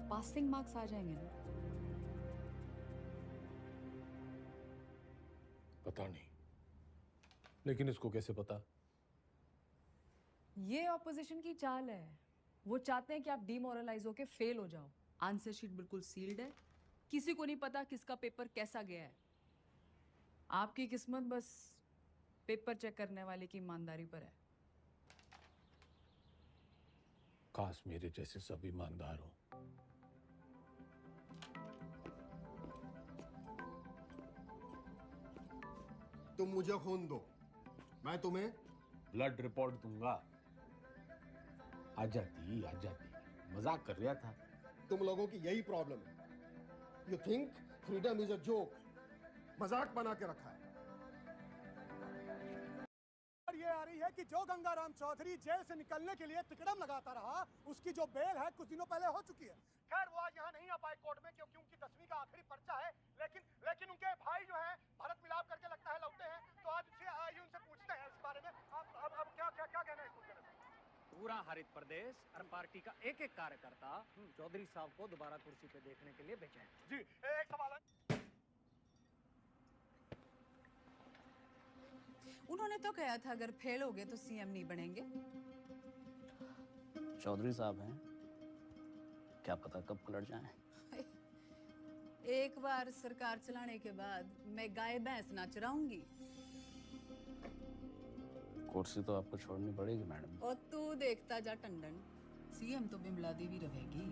पासिंग मार्क्स आ जाएंगे ना? पता नहीं, लेकिन इसको कैसे पता? ये ऑपोजिशन की चाल है। वो चाहते हैं कि आप डिमोरलाइज होके फेल हो जाओ। आंसर शीट बिल्कुल सील्ड है, किसी को नहीं पता किसका पेपर कैसा गया है। आपकी किस्मत बस पेपर चेक करने वाले की ईमानदारी पर है। काश मेरे जैसे सब ईमानदार हो। तुम मुझे खून दो, मैं तुम्हें ब्लड रिपोर्ट दूंगा। आ जाती मजाक कर रहा था। तुम लोगों की यही प्रॉब्लम है। You think freedom is a joke, मजाक बना के रखा है। और ये आ रही है कि जो गंगाराम चौधरी जेल से निकलने के लिए तिकड़म लगाता रहा, उसकी जो बेल है कुछ दिनों पहले हो चुकी है। खैर वो आज यहाँ नहीं आ पाए कोर्ट में क्योंकि उनकी 10वीं का आखिरी पर्चा है, लेकिन उनके भाई जो हैं भारत मिलाप करके लगता है लौटे हैं, तो आज आइए उनसे पूछते हैं इस बारे में। अब क्या कहना है इस मुद्दे में? पूरा हरित प्रदेश और पार्टी का एक एक कार्यकर्ता चौधरी साहब को दोबारा कुर्सी पे देखने के लिए बेचैन। जी एक सवाल है। उन्होंने तो कहा था अगर फेल हो गए तो सीएम नहीं बनेंगे। चौधरी साहब हैं, क्या पता कब पलट जाएं। एक बार सरकार चलाने के बाद मैं गाय भैंस ना चराऊंगी। कुर्सी तो आपको छोड़नी पड़ेगी मैडम। और तू देखता जा टंडन, सीएम तो बिमला देवी रहेगी।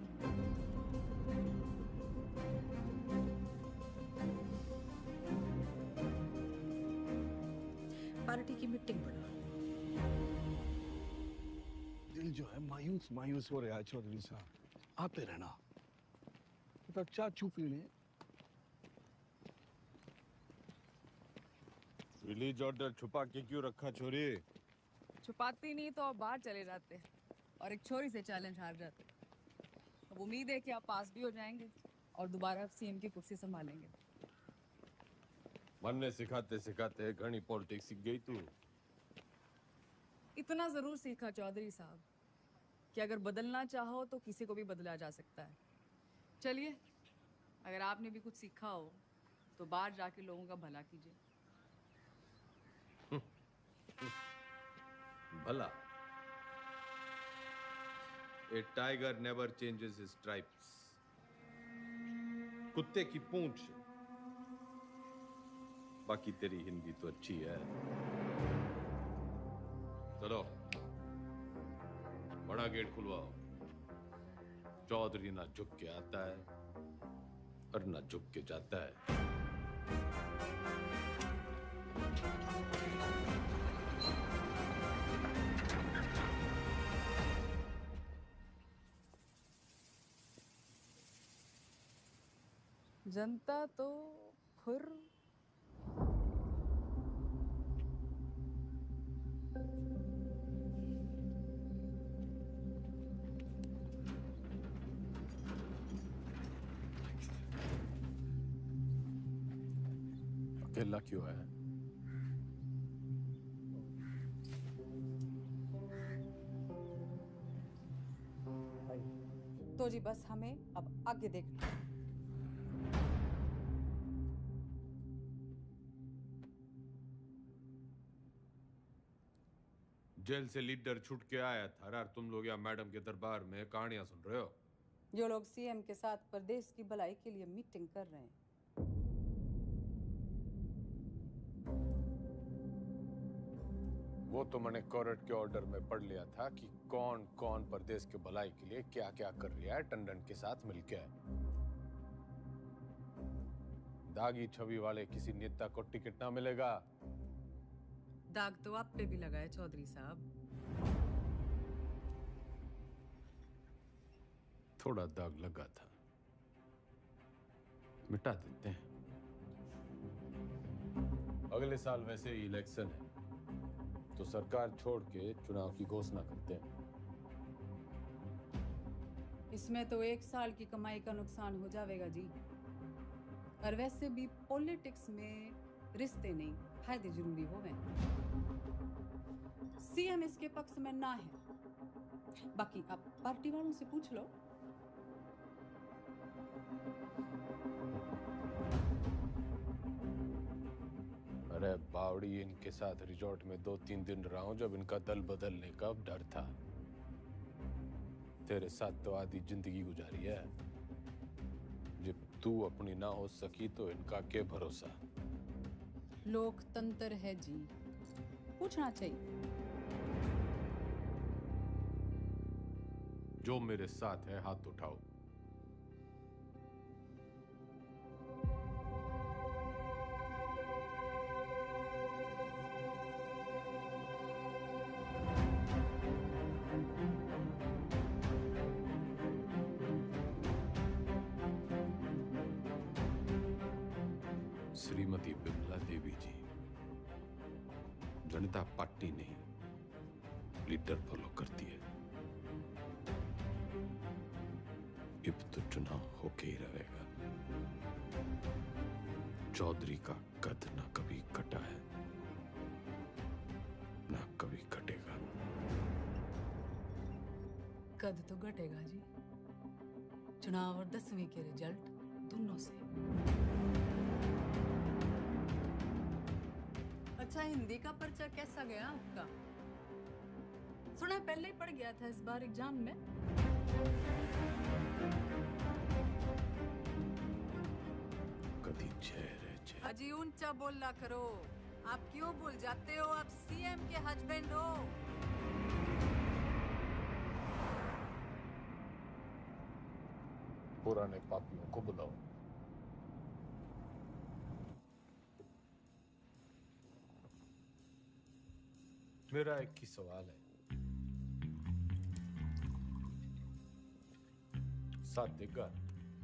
पार्टी की मीटिंग बुलाओ। दिल जो है मायूस मायूस हो रहा है चौधरी साहब, आते रहना। तो चाचू पीने रिलीज ऑर्डर छुपा के क्यों रखा छोरी? छुपाती नहीं तो आप बाहर चले जाते और एक छोरी से चैलेंज हार जाते। अब उम्मीद है कि आप पास भी हो जाएंगे और दोबारा सीएम की कुर्सी संभालेंगे। मन ने सिखाते सिखाते घनी पॉलिटिक्स सीख गई तू। इतना जरूर सीखा चौधरी साहब कि अगर बदलना चाहो तो किसी को भी बदला जा सकता है। चलिए, अगर आपने भी कुछ सीखा हो तो बाहर जाके लोगों का भला कीजिए। भला? A tiger never changes his stripes. कुत्ते की पूंछ। बाकी तेरी हिंदी तो अच्छी है। चलो बड़ा गेट खुलवाओ। चौधरी ना झुक के आता है और ना झुक के जाता है। जनता तो खुर अकेला क्यों है? तो जी बस हमें अब आगे देखना है। जेल से लीडर छूट के आया था और तुम लोग यहाँ मैडम के दरबार में कहानियां सुन रहे हो। जो लोग सीएम के साथ प्रदेश की भलाई के लिए मीटिंग कर रहे हैं। वो तो मैंने कोर्ट के ऑर्डर में पढ़ लिया था कि कौन कौन प्रदेश के भलाई के लिए क्या क्या कर रहा है टंडन के साथ मिलकर। दागी छवि वाले किसी नेता को टिकट ना मिलेगा। दाग तो आप पे भी लगा है चौधरी साहब। थोड़ा दाग लगा था, मिटा देते हैं। अगले साल वैसे ही इलेक्शन है तो सरकार छोड़ के चुनाव की घोषणा करते हैं। इसमें तो 1 साल की कमाई का नुकसान हो जाएगा जी। और वैसे भी पॉलिटिक्स में रिश्ते नहीं, फायदे जरूरी हो गए। सीएम इसके पक्ष में ना है, बाकी आप पार्टी वालों से पूछ लो। अरे बावड़ी, इनके साथ रिजॉर्ट में 2-3 दिन रहा हूं जब इनका दल बदलने का डर था। तेरे साथ तो आधी जिंदगी गुजारी है। जब तू अपनी ना हो सकी तो इनका क्या भरोसा। लोकतंत्र है जी, पूछना चाहिए। जो मेरे साथ है हाथ उठाओ। श्रीमती बिमला देवी जी, जनता पार्टी नहीं लीडर फॉलो करती है। अब तो चुनाव होके ही रहेगा। चौधरी का कद ना कभी कटा है ना कभी कटेगा। कद तो घटेगा जी, चुनाव और 10वीं के रिजल्ट दोनों से। अच्छा, हिंदी का पर्चा कैसा गया आपका? सुना पहले ही पड़ गया था इस बार एग्जाम में। कभी चेहरे अजी ऊंचा बोला करो। आप क्यों भूल जाते हो आप सीएम के हस्बैंड हो? पुराने पापियों को बुलाओ। मेरा एक ही सवाल है, साथ देगा?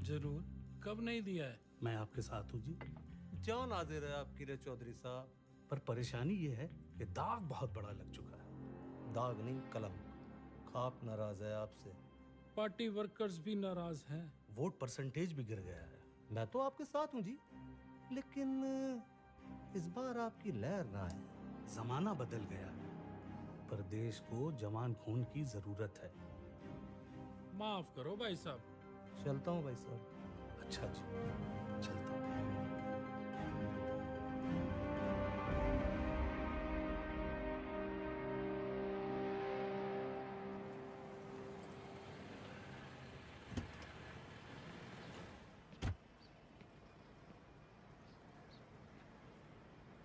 जरूर, कब नहीं दिया है? मैं आपके साथ हूँ जी। जान हाजिर है आपकी रे चौधरी साहब। पर परेशानी ये है कि दाग बहुत बड़ा लग चुका है। दाग नहीं, कलम। खाप नाराज है आपसे। पार्टी वर्कर्स भी नाराज हैं। वोट परसेंटेज भी गिर गया है। मैं तो आपके साथ हूँ जी, लेकिन इस बार आपकी लहर ना है। जमाना बदल गया है, पर देश को जवान खून की जरूरत है। माफ करो भाई साहब। चलता हूँ भाई साहब। अच्छा जी, चलता हूँ।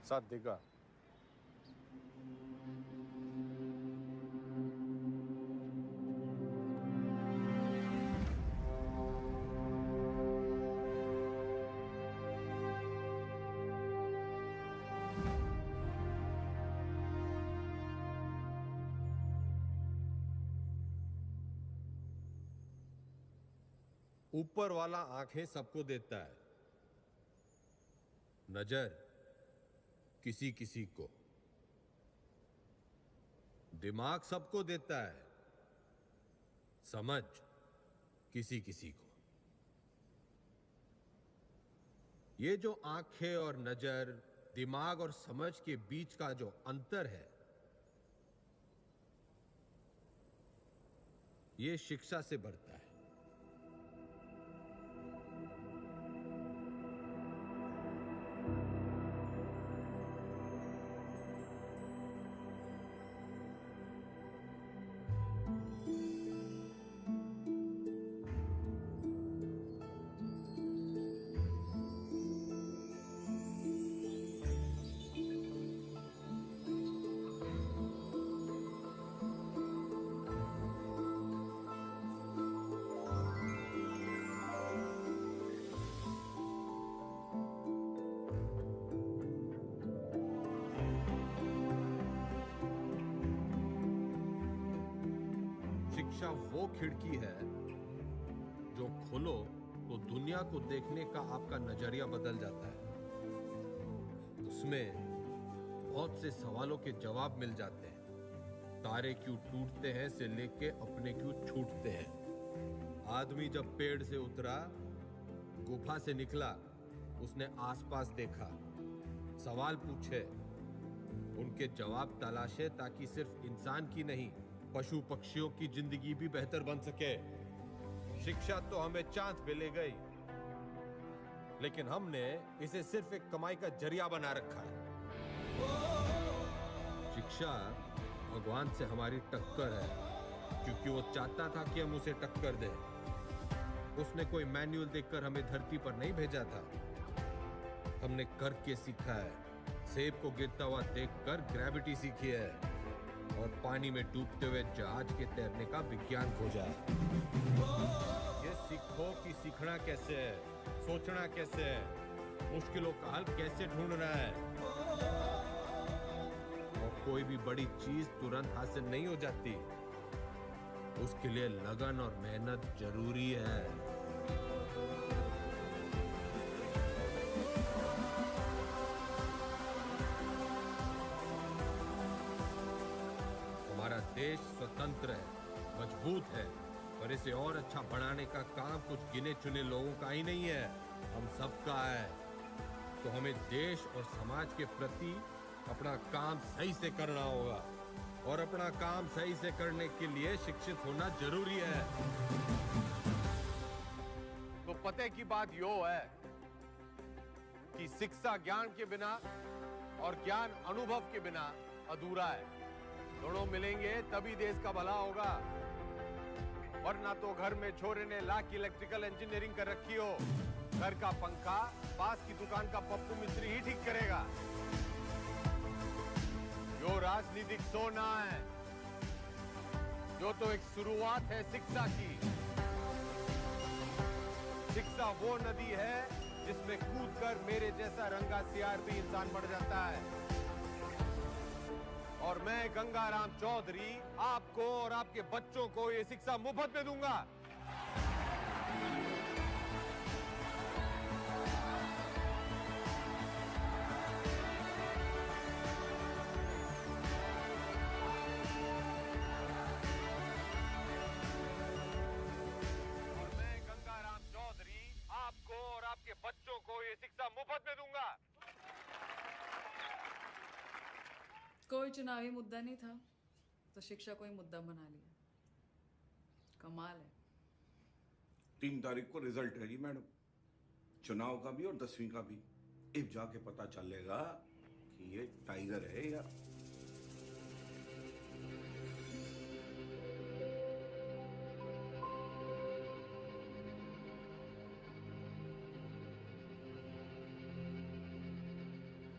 साथ देगा? ऊपर वाला आंखें सबको देता है, नजर किसी किसी को, दिमाग सबको देता है, समझ किसी किसी को। ये जो आंखें और नजर, दिमाग और समझ के बीच का जो अंतर है, ये शिक्षा से बढ़ता है। शिक्षा वो खिड़की है जो खोलो तो दुनिया को देखने का आपका नजरिया बदल जाता है। उसमें बहुत से सवालों के जवाब मिल जाते हैं। तारे क्यों टूटते हैं से लेके अपने क्यों छूटते हैं। आदमी जब पेड़ से उतरा, गुफा से निकला, उसने आसपास देखा, सवाल पूछे, उनके जवाब तलाशे ताकि सिर्फ इंसान की नहीं, पशु पक्षियों की जिंदगी भी बेहतर बन सके। शिक्षा तो हमें चांद पे ले गई, लेकिन हमने इसे सिर्फ एक कमाई का जरिया बना रखा है। शिक्षा भगवान से हमारी टक्कर है, क्योंकि वो चाहता था कि हम उसे टक्कर दें। उसने कोई मैनुअल देखकर हमें धरती पर नहीं भेजा था, हमने करके सीखा है। सेब को गिरता हुआ देखकर ग्रेविटी सीखी है और पानी में डूबते हुए जहाज के तैरने का विज्ञान खोजा है। ये सीखो कि सीखना कैसे है, सोचना कैसे है, मुश्किलों का हल कैसे ढूंढना है। और कोई भी बड़ी चीज तुरंत हासिल नहीं हो जाती, उसके लिए लगन और मेहनत जरूरी है। हमारा देश स्वतंत्र है, मजबूत है, पर इसे और अच्छा बनाने का काम कुछ गिने चुने लोगों का ही नहीं है, हम सबका है। तो हमें देश और समाज के प्रति अपना काम सही से करना होगा, और अपना काम सही से करने के लिए शिक्षित होना जरूरी है। तो पते की बात यो है कि शिक्षा ज्ञान के बिना और ज्ञान अनुभव के बिना अधूरा है। दोनों मिलेंगे तभी देश का भला होगा, वरना तो घर में छोरे ने लाख इलेक्ट्रिकल इंजीनियरिंग कर रखी हो, घर का पंखा पास की दुकान का पप्पू मिस्त्री ही ठीक करेगा। जो राजनीतिक सोना है, जो तो एक शुरुआत है शिक्षा की। शिक्षा वो नदी है जिसमें कूदकर मेरे जैसा रंगा सियार भी इंसान बढ़ जाता है। और मैं गंगाराम चौधरी आपको और आपके बच्चों को ये शिक्षा मुफ्त में दूंगा। और मैं गंगाराम चौधरी आपको और आपके बच्चों को ये शिक्षा मुफ्त में दूंगा। कोई चुनावी मुद्दा नहीं था तो शिक्षा को ही मुद्दा बना लिया। कमाल है। 3 तारीख को रिजल्ट है जी मैडम, चुनाव का भी और 10वीं का भी। अब जाके पता चलेगा कि ये टाइगर है या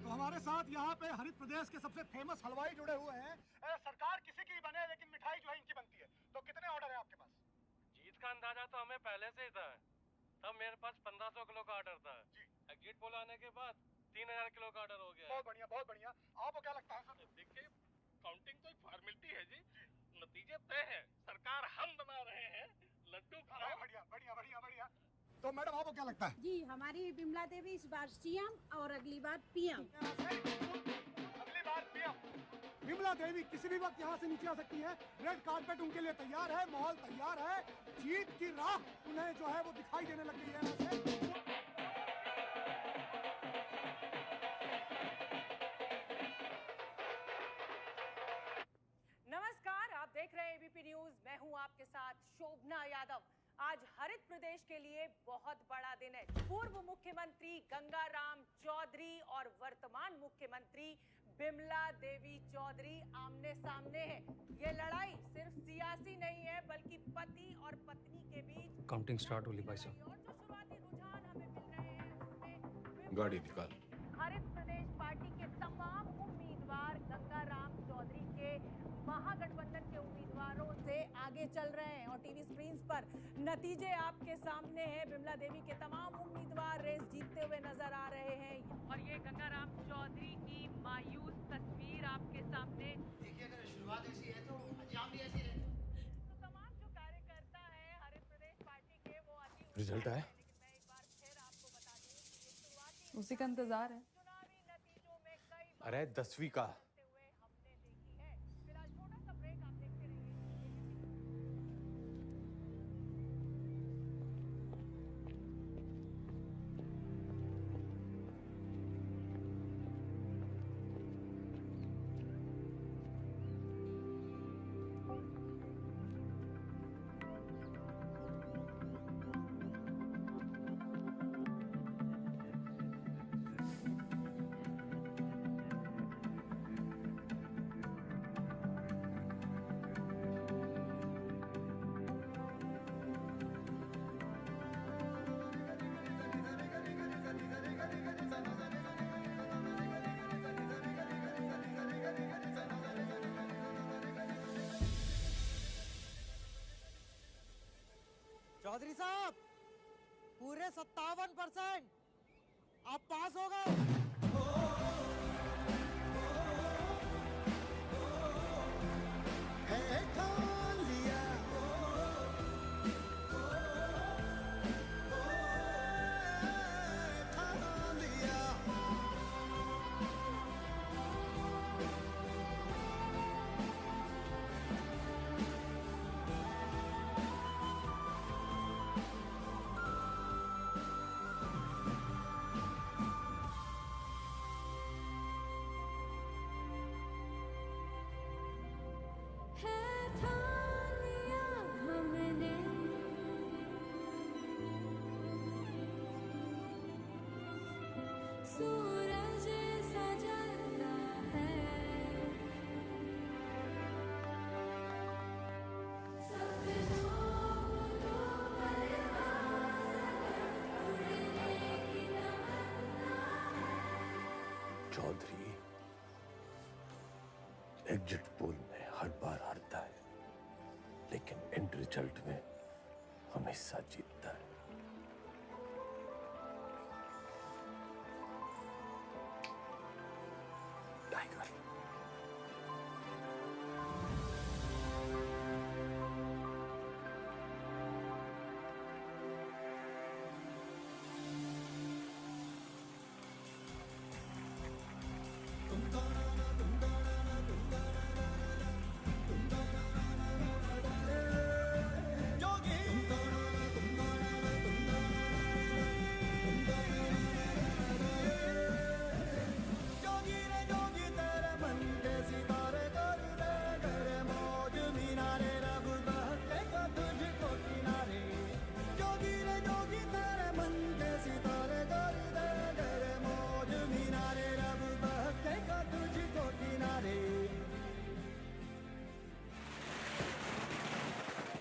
हमारे साथ यहाँ पे हरित प्रदेश के सबसे फेमस हलवाई जुड़े हुए हैं। सरकार किसी की बने लेकिन मिठाई जो है इनकी बनती है। तो कितने ऑर्डर है आपके पास? जीत का अंदाजा तो हमें पहले से ही था, तब मेरे पास 1500 किलो का ऑर्डर था। एग्जिट पोल आने के बाद 3000 किलो का ऑर्डर हो गया। बहुत बढ़िया, बहुत बढ़िया। आपको क्या लगता है सर? देखिए, काउंटिंग तो एक फॉर्मेलिटी है जी, नतीजे तय है। सरकार हम बना रहे हैं, लड्डू खाओ। बढ़िया बढ़िया बढ़िया बढ़िया। तो मैडम आपको क्या लगता है? जी, हमारी बिमला देवी इस बार सीएम और अगली बार पीएम। अगली बार पीएम। बिमला देवी किसी भी वक्त यहाँ से नीचे आ सकती है। रेड कार्पेट उनके लिए तैयार है, माहौल तैयार है। जीत की राह उन्हें जो है वो दिखाई देने लग गई है। नमस्कार, आप देख रहे हैं एबीपी न्यूज। मैं हूं आपके साथ शोभना यादव। आज हरित प्रदेश के लिए बहुत बड़ा दिन है। पूर्व मुख्यमंत्री गंगाराम चौधरी और वर्तमान मुख्यमंत्री बिमला देवी चौधरी आमने सामने हैं। ये लड़ाई सिर्फ सियासी नहीं है, बल्कि पति और पत्नी के बीच। काउंटिंग स्टार्ट होली भाई साहब। और जो शुरुआती रुझान हमें मिल रहे हैं उसमें गाड़ी निकाल। हरित प्रदेश पार्टी के तमाम उम्मीदवार गंगाराम चौधरी के महागठबंधन के उम्मीदवारों से आगे चल रहे हैं और टीवी स्क्रीन पर नतीजे आपके सामने हैं। बिमला देवी के तमाम उम्मीदवार रेस जीतते हुए नजर आ रहे हैं और ये गंगाराम चौधरी की मायूस तस्वीर आपके सामने। देखिए, अगर शुरुआत ऐसी है तो अंजाम भी ऐसी है। तो तमाम जो कार्यकर्ता है हरित प्रदेश पार्टी के वो रिजल्ट आया? उसी का इंतजार है। अरे 10वीं का। चौधरी साहब पूरे 57% आप पास हो गए। सूरज सजता है चौधरी एग्जिट पोल में हर बार हारता है, लेकिन एंड रिजल्ट में हमेशा जीतता है। टाइगर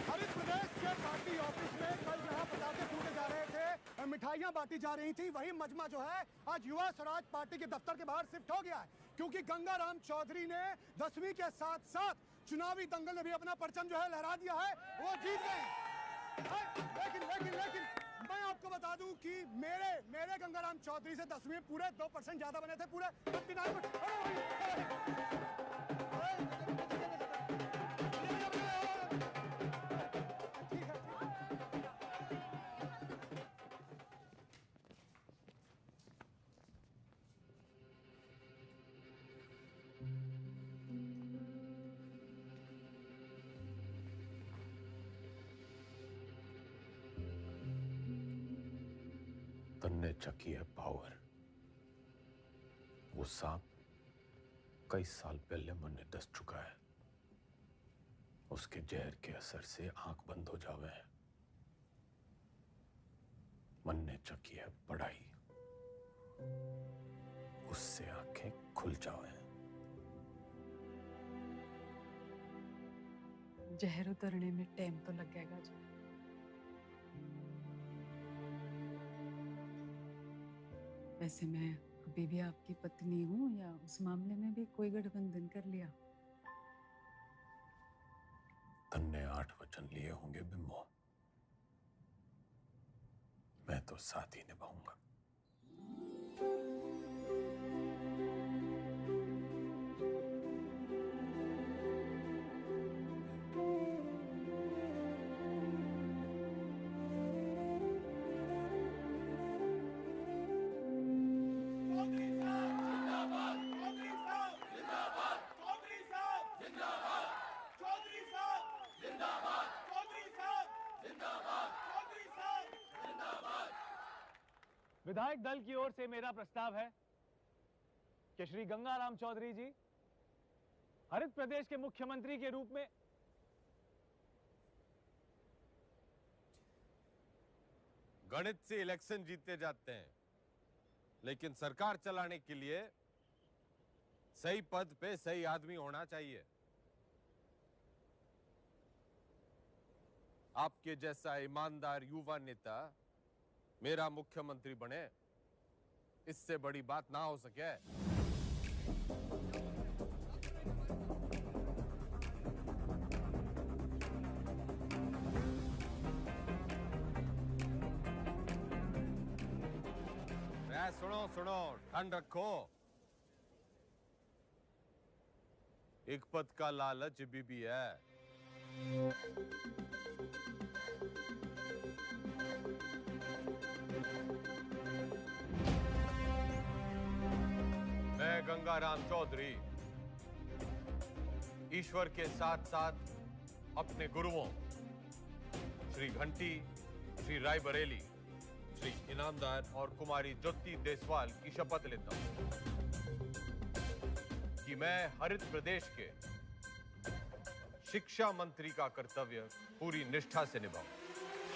हरित प्रदेश के पार्टी ऑफिस में कल जहां पटाखे फूटे जा रहे थे, मिठाइयां बांटी जा रही थी, वही मजमा जो है आज युवा स्वराज पार्टी के दफ्तर के बाहर शिफ्ट हो गया है, क्योंकि गंगाराम चौधरी ने 10वीं के साथ साथ चुनावी दंगल में भी अपना परचम जो है लहरा दिया है, वो जीत गए। लेकिन मैं आपको बता दूं कि मेरे गंगाराम चौधरी से 10वीं में पूरे 2% ज्यादा बने थे, पूरे 59%। तन्ने चकी है पावर। वो सांप कई साल पहले मन ने दस चुका है। उसके जहर के असर से आंख बंद हो जावे है। मन ने चकी है पढ़ाई, उससे आंखें खुल जावे। जहर उतरने में टाइम तो लगेगा जी। वैसे मैं अभी भी आपकी पत्नी हूँ या उस मामले में भी कोई गठबंधन कर लिया? तन्ने 8 वचन लिए होंगे बिम्बो, मैं तो साथ ही निभाऊंगा। विधायक दल की ओर से मेरा प्रस्ताव है कि श्री गंगाराम चौधरी जी हरित प्रदेश के मुख्यमंत्री के रूप में गणित से इलेक्शन जीते जाते हैं, लेकिन सरकार चलाने के लिए सही पद पे सही आदमी होना चाहिए। आपके जैसा ईमानदार युवा नेता मेरा मुख्यमंत्री बने, इससे बड़ी बात ना हो सके। सुनो सुनो, ठंड रखो। एक पद का लालच भी है। मैं गंगाराम चौधरी ईश्वर के साथ साथ अपने गुरुओं श्री घंटी, श्री रायबरेली, श्री इनामदार और कुमारी ज्योति देसवाल की शपथ लेता हूं कि मैं हरित प्रदेश के शिक्षा मंत्री का कर्तव्य पूरी निष्ठा से निभाऊं।